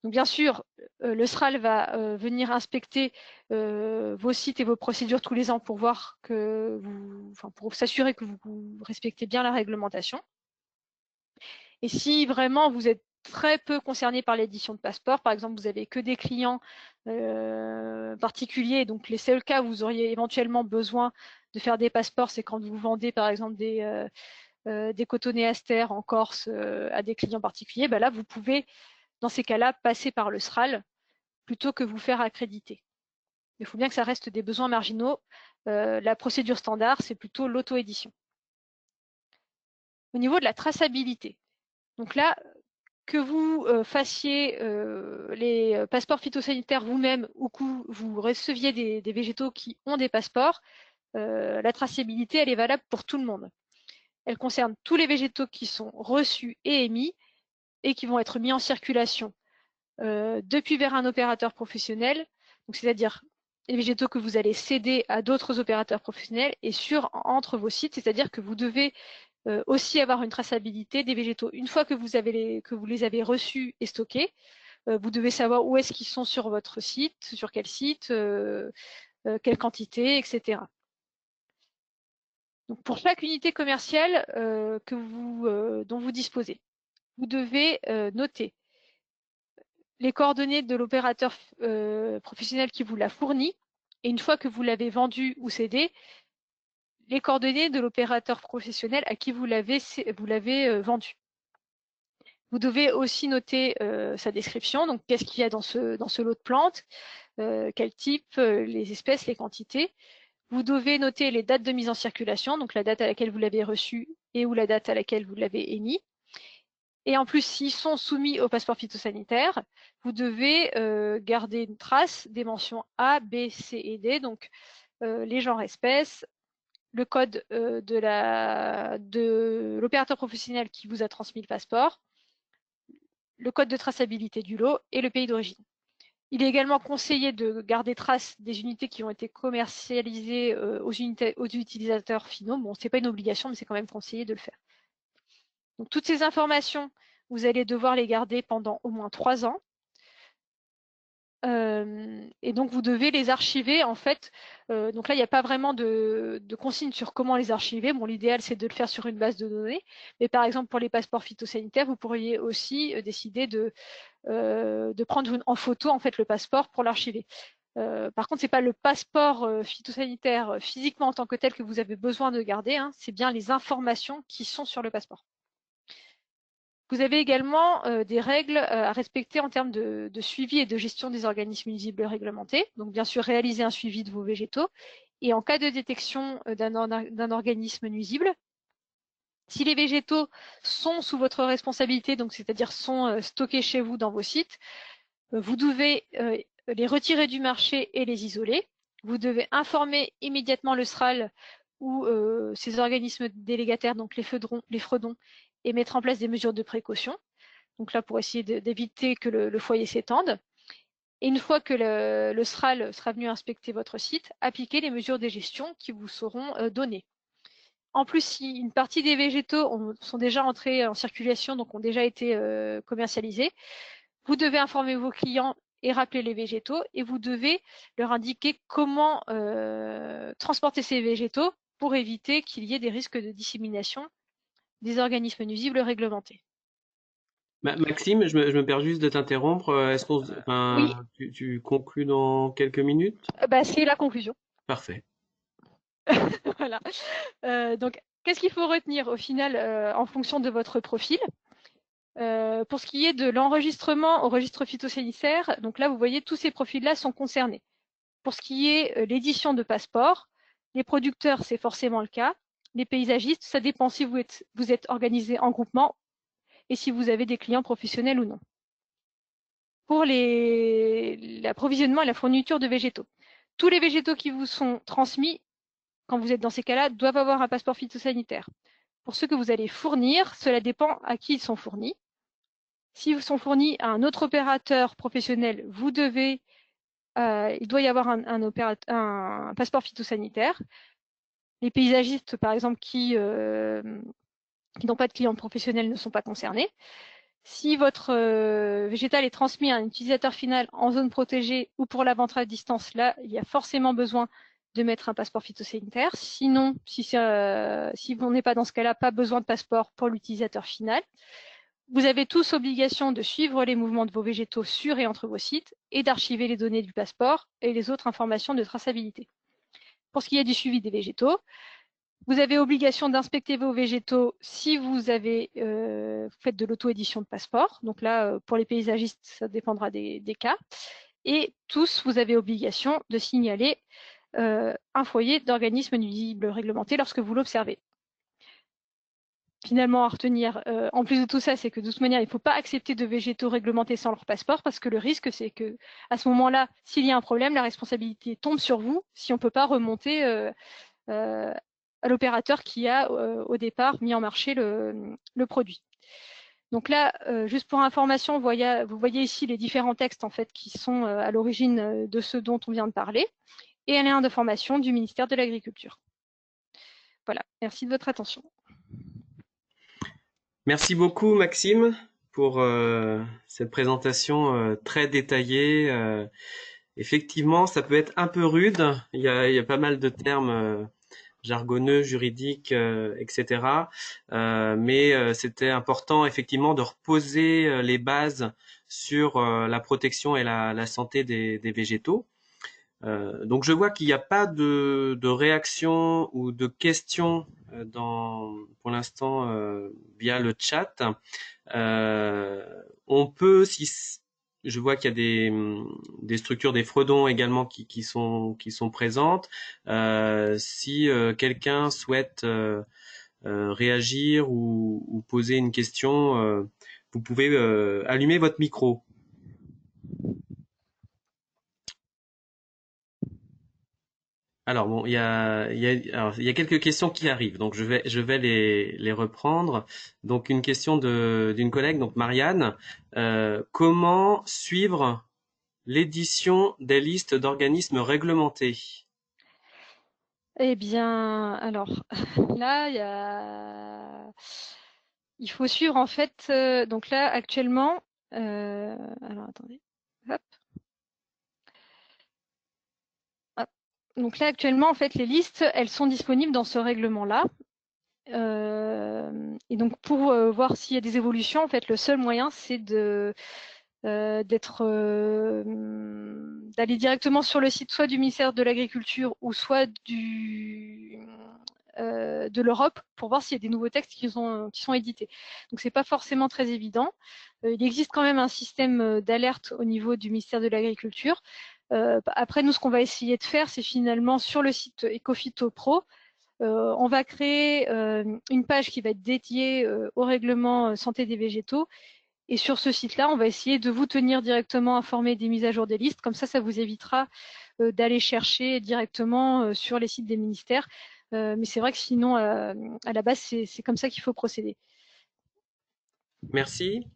Donc bien sûr, le SRAL va venir inspecter vos sites et vos procédures tous les ans pour voir que pour s'assurer que vous respectez bien la réglementation. Et si vraiment vous êtes très peu concerné par l'édition de passeport, par exemple vous avez que des clients particuliers, donc les seuls cas où vous auriez éventuellement besoin de faire des passeports, c'est quand vous vendez par exemple des cotonéasters en Corse à des clients particuliers, là vous pouvez dans ces cas-là passer par le SRAL plutôt que vous faire accréditer. Il faut bien que ça reste des besoins marginaux. La procédure standard, c'est plutôt l'auto-édition. Au niveau de la traçabilité, donc là, que vous fassiez les passeports phytosanitaires vous-même ou que vous receviez des végétaux qui ont des passeports, la traçabilité, elle est valable pour tout le monde. Elle concerne tous les végétaux qui sont reçus et émis et qui vont être mis en circulation depuis vers un opérateur professionnel, c'est-à-dire les végétaux que vous allez céder à d'autres opérateurs professionnels et entre vos sites, c'est-à-dire que vous devez aussi avoir une traçabilité des végétaux. Une fois que vous les avez reçus et stockés, vous devez savoir où est-ce qu'ils sont sur votre site, sur quel site, quelle quantité, etc. Donc pour chaque unité commerciale dont vous disposez, vous devez noter les coordonnées de l'opérateur professionnel qui vous l'a fourni, et une fois que vous l'avez vendu ou cédé, les coordonnées de l'opérateur professionnel à qui vous l'avez vendu. Vous devez aussi noter sa description, donc qu'est-ce qu'il y a dans ce lot de plantes, quel type, les espèces, les quantités. Vous devez noter les dates de mise en circulation, donc la date à laquelle vous l'avez reçu et ou la date à laquelle vous l'avez émis. Et en plus, s'ils sont soumis au passeport phytosanitaire, vous devez garder une trace des mentions A, B, C et D, donc les genres espèces, le code de l'opérateur professionnel qui vous a transmis le passeport, le code de traçabilité du lot et le pays d'origine. Il est également conseillé de garder trace des unités qui ont été commercialisées aux utilisateurs finaux. Bon, ce n'est pas une obligation, mais c'est quand même conseillé de le faire. Donc, toutes ces informations, vous allez devoir les garder pendant au moins 3 ans. Et donc vous devez les archiver en fait. Donc là, il n'y a pas vraiment de consigne sur comment les archiver. Bon, l'idéal c'est de le faire sur une base de données, mais par exemple pour les passeports phytosanitaires, vous pourriez aussi décider de prendre en photo en fait le passeport pour l'archiver. Par contre, c'est pas le passeport phytosanitaire physiquement en tant que tel que vous avez besoin de garder, hein, c'est bien les informations qui sont sur le passeport. Vous avez également des règles à respecter en termes de suivi et de gestion des organismes nuisibles réglementés. Donc, bien sûr, réaliser un suivi de vos végétaux. Et en cas de détection d'un organisme nuisible, si les végétaux sont sous votre responsabilité, donc c'est-à-dire sont stockés chez vous dans vos sites, vous devez les retirer du marché et les isoler. Vous devez informer immédiatement le SRAL ou ces organismes délégataires, donc les fredons, et mettre en place des mesures de précaution. Donc là, pour essayer d'éviter que le foyer s'étende. Et une fois que le SRAL sera venu inspecter votre site, appliquez les mesures de gestion qui vous seront données. En plus, si une partie des végétaux sont déjà entrés en circulation, donc ont déjà été commercialisés, vous devez informer vos clients et rappeler les végétaux, et vous devez leur indiquer comment transporter ces végétaux pour éviter qu'il y ait des risques de dissémination des organismes nuisibles réglementés. Maxime, je me perds juste de t'interrompre. Oui, Tu conclus dans quelques minutes? c'est la conclusion. Parfait. Voilà. Donc, qu'est-ce qu'il faut retenir au final en fonction de votre profil? Pour ce qui est de l'enregistrement au registre phytosanitaire, donc là, vous voyez, tous ces profils-là sont concernés. Pour ce qui est l'édition de passeport, les producteurs, c'est forcément le cas. Les paysagistes, ça dépend si vous êtes organisé en groupement et si vous avez des clients professionnels ou non. Pour l'approvisionnement et la fourniture de végétaux, tous les végétaux qui vous sont transmis, quand vous êtes dans ces cas-là, doivent avoir un passeport phytosanitaire. Pour ceux que vous allez fournir, cela dépend à qui ils sont fournis. S'ils sont fournis à un autre opérateur professionnel, il doit y avoir un passeport phytosanitaire. Les paysagistes, par exemple, qui n'ont pas de clients professionnels ne sont pas concernés. Si votre végétal est transmis à un utilisateur final en zone protégée ou pour la vente à distance, là, il y a forcément besoin de mettre un passeport phytosanitaire. Sinon, si on n'est pas dans ce cas-là, pas besoin de passeport pour l'utilisateur final. Vous avez tous obligation de suivre les mouvements de vos végétaux sur et entre vos sites et d'archiver les données du passeport et les autres informations de traçabilité. Pour ce qui est du suivi des végétaux, vous avez obligation d'inspecter vos végétaux si vous avez fait de l'auto-édition de passeport. Donc là, pour les paysagistes, ça dépendra des cas. Et tous, vous avez obligation de signaler un foyer d'organisme nuisible réglementé lorsque vous l'observez. Finalement, à retenir, en plus de tout ça, c'est que de toute manière, il ne faut pas accepter de végétaux réglementés sans leur passeport, parce que le risque, c'est que à ce moment-là, s'il y a un problème, la responsabilité tombe sur vous si on ne peut pas remonter à l'opérateur qui a au départ mis en marché le produit. Donc là, juste pour information, vous voyez ici les différents textes en fait qui sont à l'origine de ce dont on vient de parler, et un lien d'information du ministère de l'Agriculture. Voilà, merci de votre attention. Merci beaucoup, Maxime, pour cette présentation très détaillée. Effectivement, ça peut être un peu rude. Il y a pas mal de termes jargonneux, juridiques, etc. Mais c'était important, effectivement, de reposer les bases sur la protection et la santé des végétaux. Donc je vois qu'il n'y a pas de réaction ou de questions pour l'instant via le chat. On peut, si je vois qu'il y a des structures, des fredons également qui sont présentes. Si quelqu'un souhaite réagir ou poser une question, vous pouvez allumer votre micro. Alors bon, il y a quelques questions qui arrivent, donc je vais les reprendre. Donc une question d'une collègue, donc Marianne, comment suivre l'édition des listes d'organismes réglementés? Eh bien, alors là, il faut suivre en fait. Donc là, actuellement, alors attendez. Hop. Donc là, actuellement, en fait, les listes, elles sont disponibles dans ce règlement-là. Et donc, pour voir s'il y a des évolutions, en fait, le seul moyen, c'est d'aller directement sur le site soit du ministère de l'Agriculture ou soit de l'Europe pour voir s'il y a des nouveaux textes qui sont édités. Donc c'est pas forcément très évident. Il existe quand même un système d'alerte au niveau du ministère de l'Agriculture. Après, nous, ce qu'on va essayer de faire, c'est finalement sur le site Ecophyto Pro, on va créer une page qui va être dédiée au règlement santé des végétaux. Et sur ce site-là, on va essayer de vous tenir directement informé des mises à jour des listes. Comme ça vous évitera d'aller chercher directement sur les sites des ministères. Mais c'est vrai que sinon, à la base, c'est comme ça qu'il faut procéder. Merci.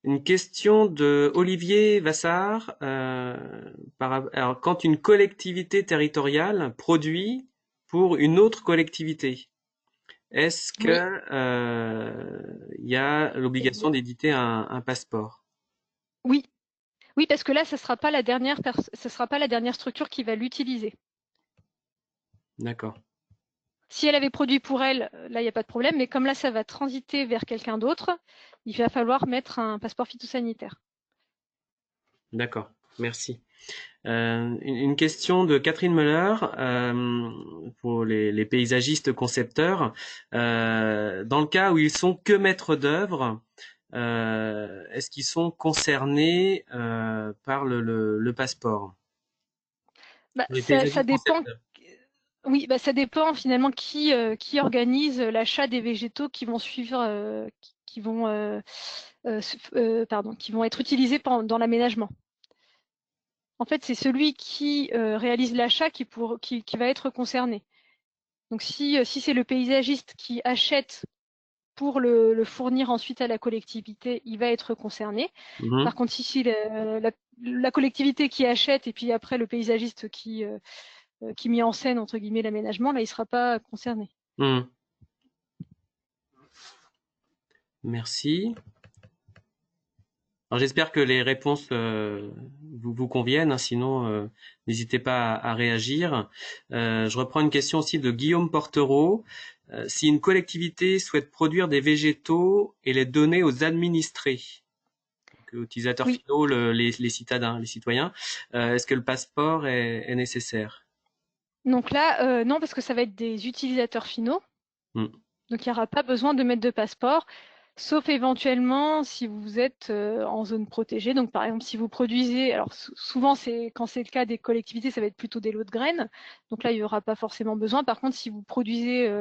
Une question de Olivier Vassard. Alors, quand une collectivité territoriale produit pour une autre collectivité, est-ce que y a l'obligation d'éditer un passeport? Oui. Oui, parce que là, ça sera pas la dernière structure qui va l'utiliser. D'accord. Si elle avait produit pour elle, là, il n'y a pas de problème. Mais comme là, ça va transiter vers quelqu'un d'autre, il va falloir mettre un passeport phytosanitaire. D'accord. Merci. Une question de Catherine Müller pour les paysagistes concepteurs. Dans le cas où ils sont que maîtres d'œuvre, est-ce qu'ils sont concernés par le passeport? Les Ça paysagistes dépend. concepteurs. Oui, ça dépend finalement qui organise l'achat des végétaux qui vont suivre, qui vont, qui vont être utilisés dans l'aménagement. En fait, c'est celui qui réalise l'achat qui va être concerné. Donc, si c'est le paysagiste qui achète pour le fournir ensuite à la collectivité, il va être concerné. Par contre, si la collectivité qui achète et puis après le paysagiste qui met en scène entre guillemets l'aménagement, là, il ne sera pas concerné. Mhm. Merci. Alors j'espère que les réponses vous conviennent, hein, sinon n'hésitez pas à réagir. Je reprends une question aussi de Guillaume Portereau. Si une collectivité souhaite produire des végétaux et les donner aux administrés, aux utilisateurs Oui. finaux, les citadins, les citoyens, est-ce que le passeport est nécessaire? Donc là, non, parce que ça va être des utilisateurs finaux. Mm. Donc il n'y aura pas besoin de mettre de passeport, sauf éventuellement si vous êtes en zone protégée. Donc par exemple, si vous produisez, alors souvent quand c'est le cas des collectivités, ça va être plutôt des lots de graines. Donc là, il n'y aura pas forcément besoin. Par contre, si vous produisez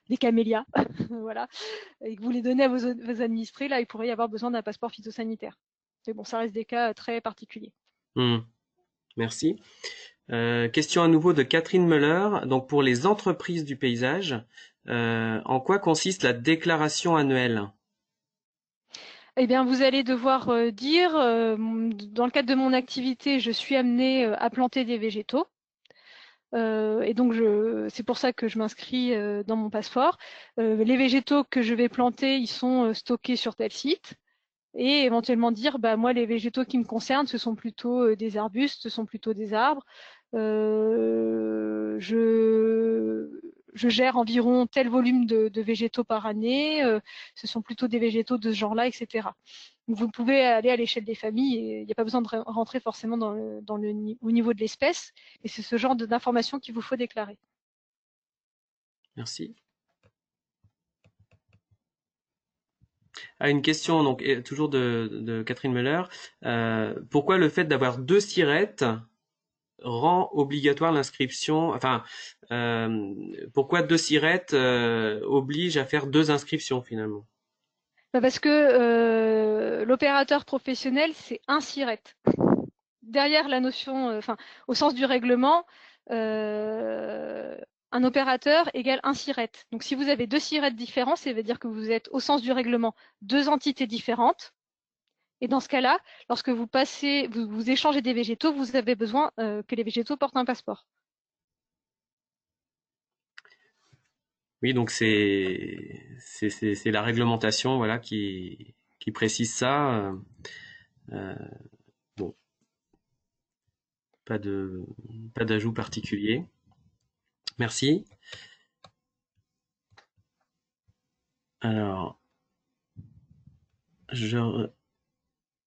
des camélias, voilà, et que vous les donnez à vos administrés, là, il pourrait y avoir besoin d'un passeport phytosanitaire. Mais bon, ça reste des cas très particuliers. Mm. Merci. Question à nouveau de Catherine Müller. Donc pour les entreprises du paysage, en quoi consiste la déclaration annuelle? Eh bien, vous allez devoir dire, dans le cadre de mon activité, je suis amenée à planter des végétaux. Et donc, c'est pour ça que je m'inscris dans mon passeport. Les végétaux que je vais planter, ils sont stockés sur tel site. Et éventuellement dire, bah, moi, les végétaux qui me concernent, ce sont plutôt des arbustes, ce sont plutôt des arbres. Je gère environ tel volume de végétaux par année. Ce sont plutôt des végétaux de ce genre-là, etc. Donc, vous pouvez aller à l'échelle des familles et il n'y a pas besoin de rentrer forcément au niveau de l'espèce. Et c'est ce genre d'informations qu'il vous faut déclarer. Merci. Ah, une question donc toujours de Catherine Müller. Pourquoi le fait d'avoir deux sirettes rend obligatoire l'inscription? Enfin, pourquoi deux sirettes oblige à faire deux inscriptions finalement? Parce que l'opérateur professionnel, c'est un SIRET. Derrière la notion, au sens du règlement, un opérateur égale un SIRET. Donc si vous avez deux SIRET différents, ça veut dire que vous êtes, au sens du règlement, deux entités différentes. Et dans ce cas-là, lorsque vous échangez des végétaux, vous avez besoin que les végétaux portent un passeport. Oui, donc c'est la réglementation voilà qui précise ça. Bon. Pas de, pas d'ajout particulier. Merci. Alors,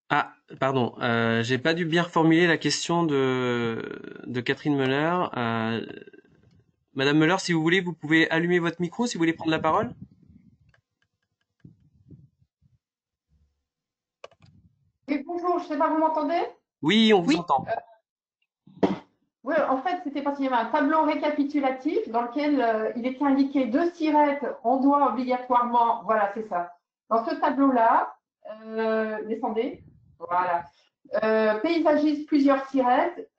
ah, pardon, j'ai pas dû bien reformuler la question de Catherine Müller. Madame Müller, si vous voulez, vous pouvez allumer votre micro si vous voulez prendre la parole. Oui, bonjour, je ne sais pas, vous m'entendez? Oui, on vous entend. Oui, en fait, c'était parce qu'il y avait un tableau récapitulatif dans lequel il était indiqué 2 sirettes, on doit obligatoirement, voilà, c'est ça. Dans ce tableau-là, descendez, voilà. Paysagiste, plusieurs sirettes.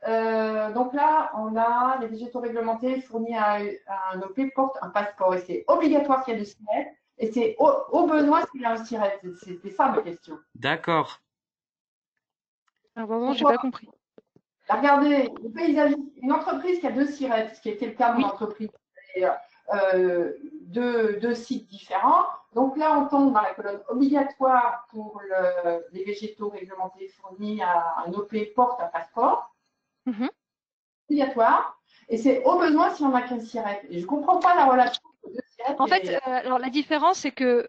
Donc là, on a les végétaux réglementés fournis à un OP porte un passeport et c'est obligatoire s'il y a 2 sirettes et c'est au besoin s'il y a une sirette. C'était ça ma question. D'accord. Alors, pardon, j'ai pas compris. Regardez, le paysagiste, une entreprise qui a 2 sirettes, ce qui était le cas de mon entreprise, deux sites différents. Donc là, on tombe dans la colonne obligatoire pour les végétaux réglementés fournis à un OP porte un passeport. Obligatoire. Et c'est au besoin si on n'a qu'une sirette. Et je ne comprends pas la relation entre 2 sirettes. En fait, alors la différence, c'est que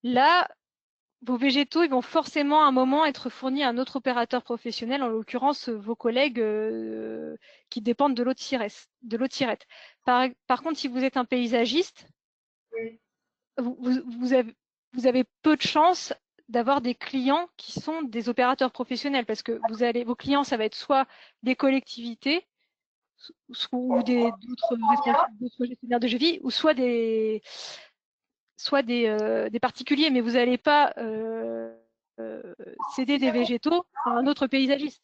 là, vos végétaux, ils vont forcément à un moment être fournis à un autre opérateur professionnel, en l'occurrence vos collègues qui dépendent de l'autre sirette. Par contre, si vous êtes un paysagiste, oui. vous avez peu de chances d'avoir des clients qui sont des opérateurs professionnels, parce que vos clients, ça va être soit des collectivités, ou d'autres gestionnaires de vie, ou soit des particuliers, mais vous n'allez pas céder des végétaux à un autre paysagiste.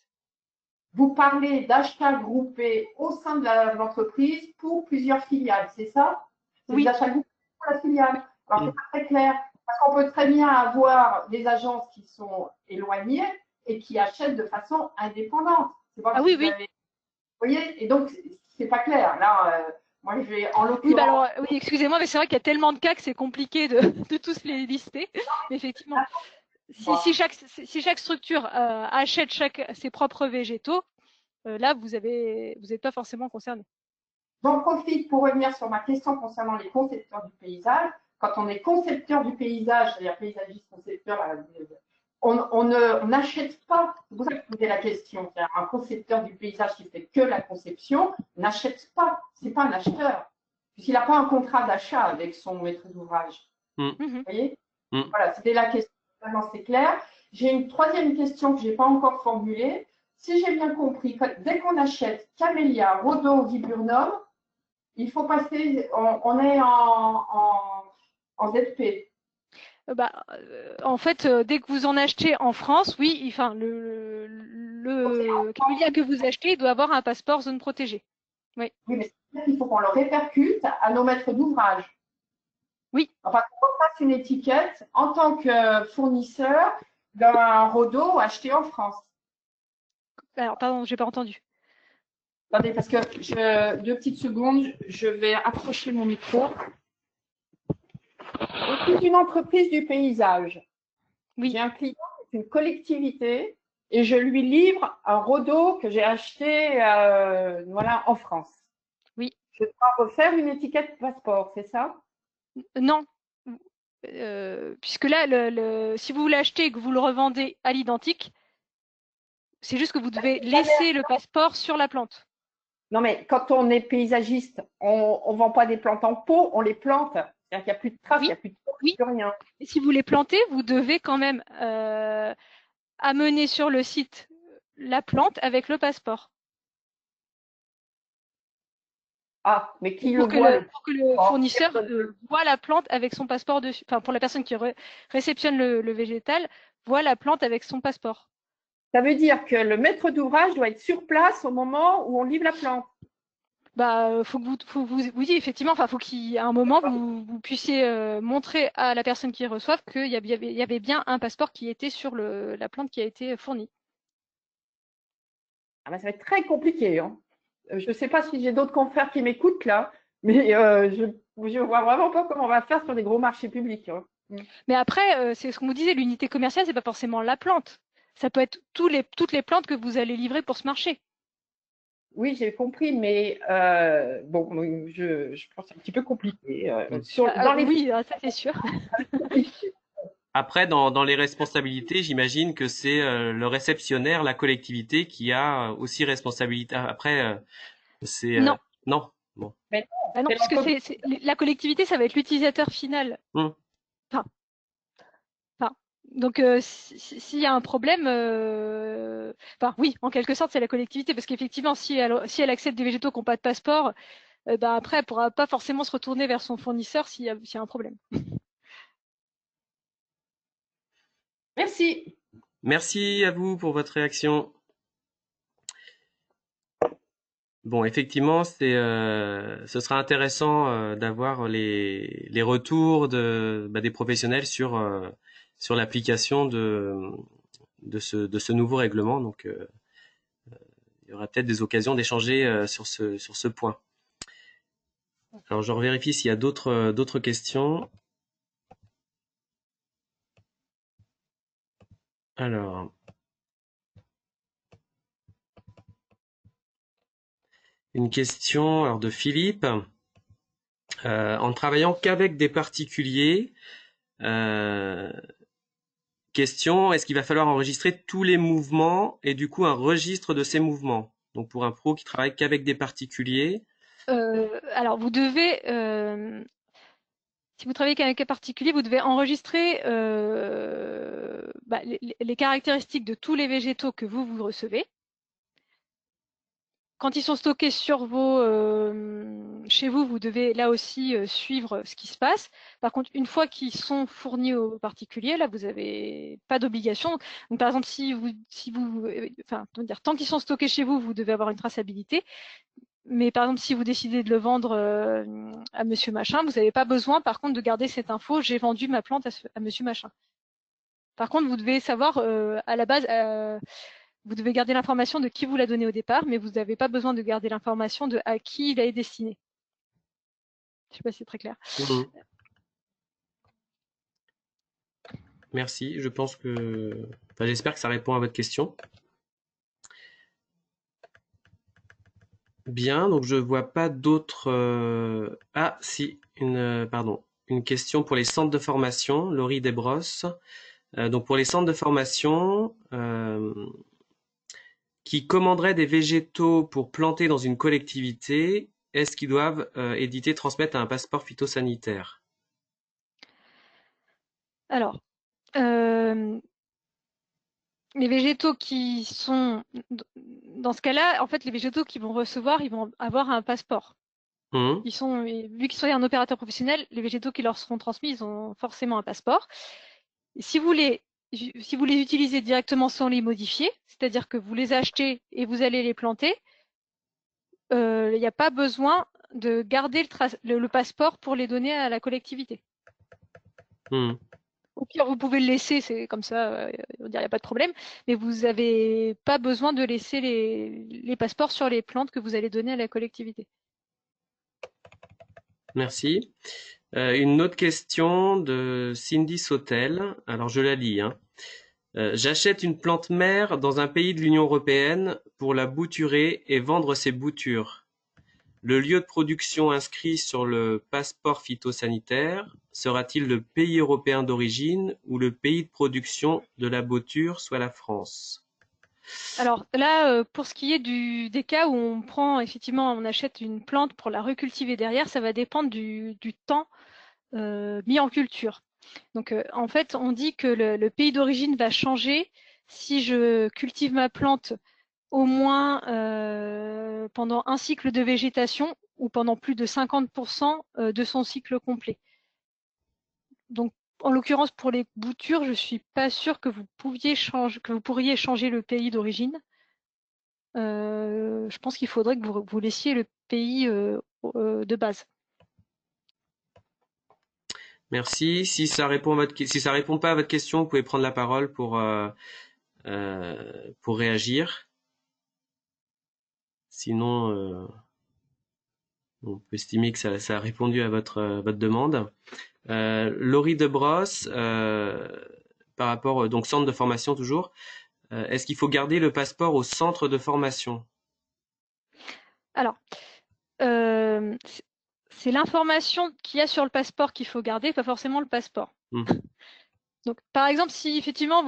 Vous parlez d'achats groupés au sein de l'entreprise pour plusieurs filiales, c'est ça? C'est Oui. des achats groupés pour la filiale. Alors, c'est pas très clair, parce qu'on peut très bien avoir des agences qui sont éloignées et qui achètent de façon indépendante. Ah oui, oui. Vous voyez? Et donc, c'est pas clair. Là, moi, je vais en l'occurrence. Oui, bah alors, oui, excusez-moi, mais c'est vrai qu'il y a tellement de cas que c'est compliqué de tous les lister. Mais effectivement, si chaque structure achète ses propres végétaux, là, vous n'êtes pas forcément concerné. J'en profite pour revenir sur ma question concernant les concepteurs du paysage. Quand on est concepteur du paysage, c'est-à-dire paysagiste, concepteur, on n'achète pas. C'est pour ça que je posais la question. Un concepteur du paysage qui fait que la conception n'achète pas. C'est pas un acheteur, puisqu'il n'a pas un contrat d'achat avec son maître d'ouvrage. Vous voyez? Voilà, c'était la question. Vraiment, c'est clair. J'ai une troisième question que je n'ai pas encore formulée. Si j'ai bien compris, dès qu'on achète Camellia, Rhodo, Viburnum, il faut passer, on est en ZP. En fait, dès que vous en achetez en France, oui, enfin, le camélia que vous achetez, il doit avoir un passeport zone protégée. Oui. Oui, mais il faut qu'on le répercute à nos maîtres d'ouvrage. Oui. Enfin, qu'on fasse une étiquette en tant que fournisseur d'un Rhodo acheté en France. Alors, pardon, j'ai pas entendu. Attendez, parce que 2 petites secondes, je vais approcher mon micro. Je suis une entreprise du paysage. Oui. J'ai un client, c'est une collectivité, et je lui livre un Rhodo que j'ai acheté voilà, en France. Oui. Je dois refaire une étiquette passeport, c'est ça? Non. Puisque là, si vous l'achetez et que vous le revendez à l'identique, c'est juste que vous devez laisser le passeport sur la plante. Non, mais quand on est paysagiste, on ne vend pas des plantes en pot, on les plante. C'est-à-dire qu'il n'y a plus de traces, il n'y a plus de pot, plus rien. Et si vous les plantez, vous devez quand même amener sur le site la plante avec le passeport. Ah, mais qui le voit? Pour que le fournisseur voit la plante avec son passeport dessus. Enfin, pour la personne qui réceptionne le végétal, voit la plante avec son passeport. Ça veut dire que le maître d'ouvrage doit être sur place au moment où on livre la plante. Oui, effectivement, enfin, faut qu'à un moment vous puissiez montrer à la personne qui reçoive qu'il y avait bien un passeport qui était sur la plante qui a été fournie. Ah ben, ça va être très compliqué. Hein. Je ne sais pas si j'ai d'autres confrères qui m'écoutent là, mais je ne vois vraiment pas comment on va faire sur des gros marchés publics. Hein. Mais après, c'est ce qu'on vous disait, l'unité commerciale, c'est pas forcément la plante. Ça peut être toutes les plantes que vous allez livrer pour ce marché. Oui, j'ai compris, mais bon, je pense que c'est un petit peu compliqué. Oui, ça c'est sûr. Après, dans les responsabilités, j'imagine que c'est le réceptionnaire, la collectivité qui a aussi responsabilité. Après, c'est Non, non. Bon. Mais ah non, c'est puisque l'entreprise. la collectivité, ça va être l'utilisateur final. Hmm. Enfin, enfin, donc, s'il y a un problème, enfin, oui, en quelque sorte, c'est la collectivité, parce qu'effectivement, si elle accepte des végétaux qui n'ont pas de passeport, ben après, elle ne pourra pas forcément se retourner vers son fournisseur s'il y a un problème. Merci. Merci à vous pour votre réaction. Bon, effectivement, ce sera intéressant d'avoir les retours des professionnels sur l'application de ce nouveau règlement. Donc, il y aura peut-être des occasions d'échanger sur ce point. Alors, je revérifie s'il y a d'autres questions. Alors, une question alors de Philippe. En travaillant qu'avec des particuliers, question, est-ce qu'il va falloir enregistrer tous les mouvements et du coup un registre de ces mouvements? Donc pour un pro qui travaille qu'avec des particuliers. Alors, vous devez, si vous travaillez avec un particulier, vous devez enregistrer les caractéristiques de tous les végétaux que vous recevez. Quand ils sont stockés chez vous, vous devez là aussi suivre ce qui se passe. Par contre, une fois qu'ils sont fournis aux particuliers, là, vous n'avez pas d'obligation. Donc, par exemple, tant qu'ils sont stockés chez vous, vous devez avoir une traçabilité. Mais par exemple, si vous décidez de le vendre à Monsieur Machin, vous n'avez pas besoin, par contre, de garder cette info. J'ai vendu ma plante à Monsieur Machin. Par contre, vous devez savoir à la base. Vous devez garder l'information de qui vous l'a donné au départ, mais vous n'avez pas besoin de garder l'information de à qui il est destiné. Je ne sais pas si c'est très clair. Mmh. Merci, je pense que... Enfin, j'espère que ça répond à votre question. Bien, donc je vois pas d'autres... Ah, si, une question pour les centres de formation, Laurie Desbrosses. Donc pour les centres de formation qui commanderaient des végétaux pour planter dans une collectivité, est-ce qu'ils doivent éditer, transmettre un passeport phytosanitaire? Alors, les végétaux qui sont... Dans ce cas-là, en fait, les végétaux qu'ils vont recevoir, ils vont avoir un passeport. Mmh. Vu qu'ils sont un opérateur professionnel, les végétaux qui leur seront transmis, ils ont forcément un passeport. Et si vous les utilisez directement sans les modifier, c'est-à-dire que vous les achetez et vous allez les planter, il n'y a pas besoin de garder le passeport pour les donner à la collectivité. Mmh. Au pire, vous pouvez le laisser, c'est comme ça, il n'y a pas de problème, mais vous n'avez pas besoin de laisser les passeports sur les plantes que vous allez donner à la collectivité. Merci. Une autre question de Cindy Sautel. Alors je la lis, hein. J'achète une plante mère dans un pays de l'Union européenne pour la bouturer et vendre ses boutures. Le lieu de production inscrit sur le passeport phytosanitaire sera-t-il le pays européen d'origine ou le pays de production de la bouture, soit la France? Alors là, pour ce qui est des cas où on achète une plante pour la recultiver derrière, ça va dépendre du temps mis en culture. Donc en fait, on dit que le pays d'origine va changer si je cultive ma plante au moins pendant un cycle de végétation ou pendant plus de 50% de son cycle complet. Donc, en l'occurrence, pour les boutures, je ne suis pas sûre que vous pourriez changer le pays d'origine. Je pense qu'il faudrait que vous laissiez le pays de base. Merci. Si ça répond pas à votre question, vous pouvez prendre la parole pour réagir. Sinon, on peut estimer que ça a répondu à votre demande. Laurie Debrosse, par rapport donc centre de formation toujours, Est-ce qu'il faut garder le passeport au centre de formation? Alors, c'est l'information qu'il y a sur le passeport qu'il faut garder, pas forcément le passeport. Donc, par exemple, si effectivement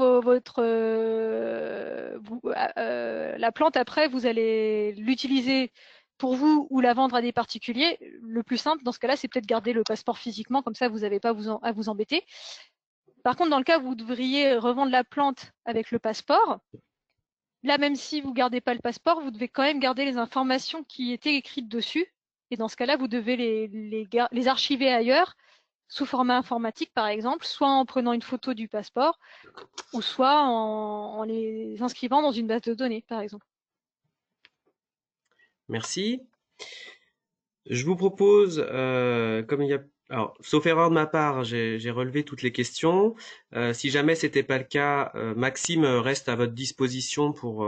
la plante après, vous allez l'utiliser pour vous ou la vendre à des particuliers, le plus simple dans ce cas-là, c'est peut-être garder le passeport physiquement, comme ça vous n'avez pas à vous embêter. Par contre, dans le cas où vous devriez revendre la plante avec le passeport, là, même si vous ne gardez pas le passeport, vous devez quand même garder les informations qui étaient écrites dessus. Et dans ce cas-là, vous devez les archiver ailleurs, sous format informatique par exemple, soit en prenant une photo du passeport, ou soit en les inscrivant dans une base de données, par exemple. Merci. Je vous propose, comme il y a, alors, sauf erreur de ma part, j'ai relevé toutes les questions. Si jamais c'était pas le cas, Maxime reste à votre disposition pour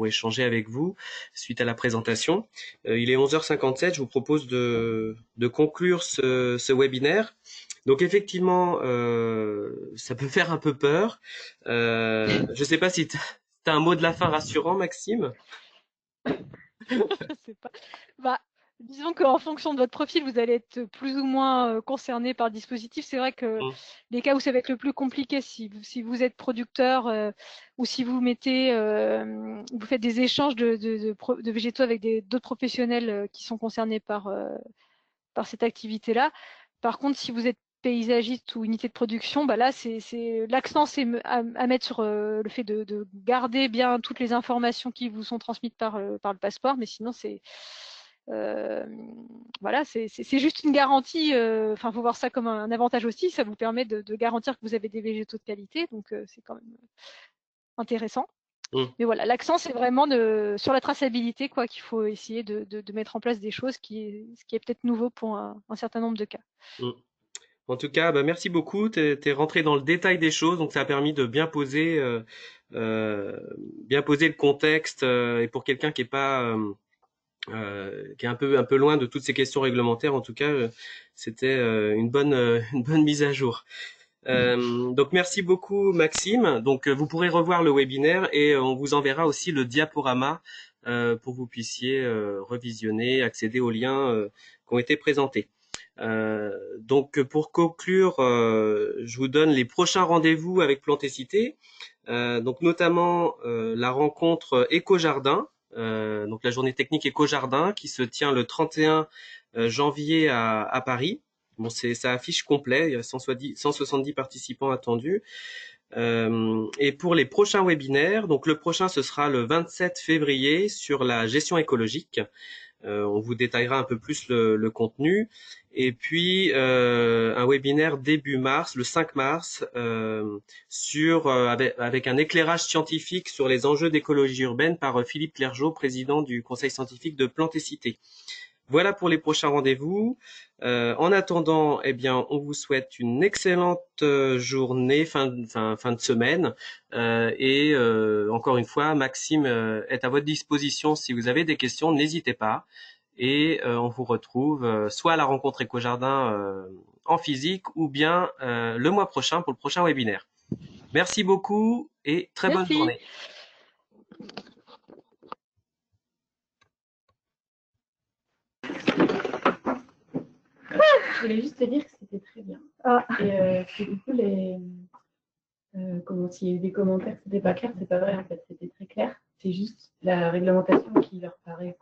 échanger avec vous suite à la présentation. Il est 11h57. Je vous propose de conclure ce webinaire. Donc effectivement, ça peut faire un peu peur. Je sais pas si tu as un mot de la fin rassurant, Maxime. Je sais pas. Bah, disons qu'en fonction de votre profil, vous allez être plus ou moins concerné par le dispositif. C'est vrai que les cas où ça va être le plus compliqué, si vous êtes producteur ou si vous mettez, vous faites des échanges de végétaux avec d'autres professionnels qui sont concernés par cette activité-là. Par contre, si vous êtes paysagiste ou unité de production, bah là, l'accent, c'est à mettre sur le fait de garder bien toutes les informations qui vous sont transmises par le passeport, mais sinon, voilà, c'est juste une garantie. Enfin, faut voir ça comme un avantage aussi. Ça vous permet de garantir que vous avez des végétaux de qualité, donc c'est quand même intéressant. Mais voilà, l'accent, c'est vraiment sur la traçabilité, quoi, qu'il faut essayer de mettre en place des choses, ce qui est peut-être nouveau pour un certain nombre de cas. En tout cas, bah, merci beaucoup. Tu es rentré dans le détail des choses, donc ça a permis de bien poser le contexte. Et pour quelqu'un qui est pas qui est un peu loin de toutes ces questions réglementaires, en tout cas, c'était une bonne mise à jour. Donc merci beaucoup Maxime. Donc vous pourrez revoir le webinaire et on vous enverra aussi le diaporama pour que vous puissiez revisionner, accéder aux liens qui ont été présentés. Donc pour conclure, je vous donne les prochains rendez-vous avec Plantécité. Donc notamment la rencontre Éco-Jardin, donc la journée technique Éco-Jardin qui se tient le 31 janvier à Paris. Bon, ça affiche complet, il y a 170 participants attendus. Et pour les prochains webinaires, donc le prochain ce sera le 27 février sur la gestion écologique. On vous détaillera un peu plus le contenu. Et puis un webinaire début mars, le 5 mars, avec un éclairage scientifique sur les enjeux d'écologie urbaine par Philippe Clergeau, président du Conseil scientifique de Plantécité. Voilà pour les prochains rendez-vous. En attendant, eh bien, on vous souhaite une excellente journée, fin de semaine. Et encore une fois, Maxime est à votre disposition si vous avez des questions, n'hésitez pas. Et on vous retrouve soit à la rencontre Éco-Jardin en physique ou bien le mois prochain pour le prochain webinaire. Merci beaucoup et très bonne journée. Je voulais juste te dire que c'était très bien. Et que du coup, s'il y a eu des commentaires, c'était pas clair, c'est pas vrai en fait, c'était très clair. C'est juste la réglementation qui leur paraît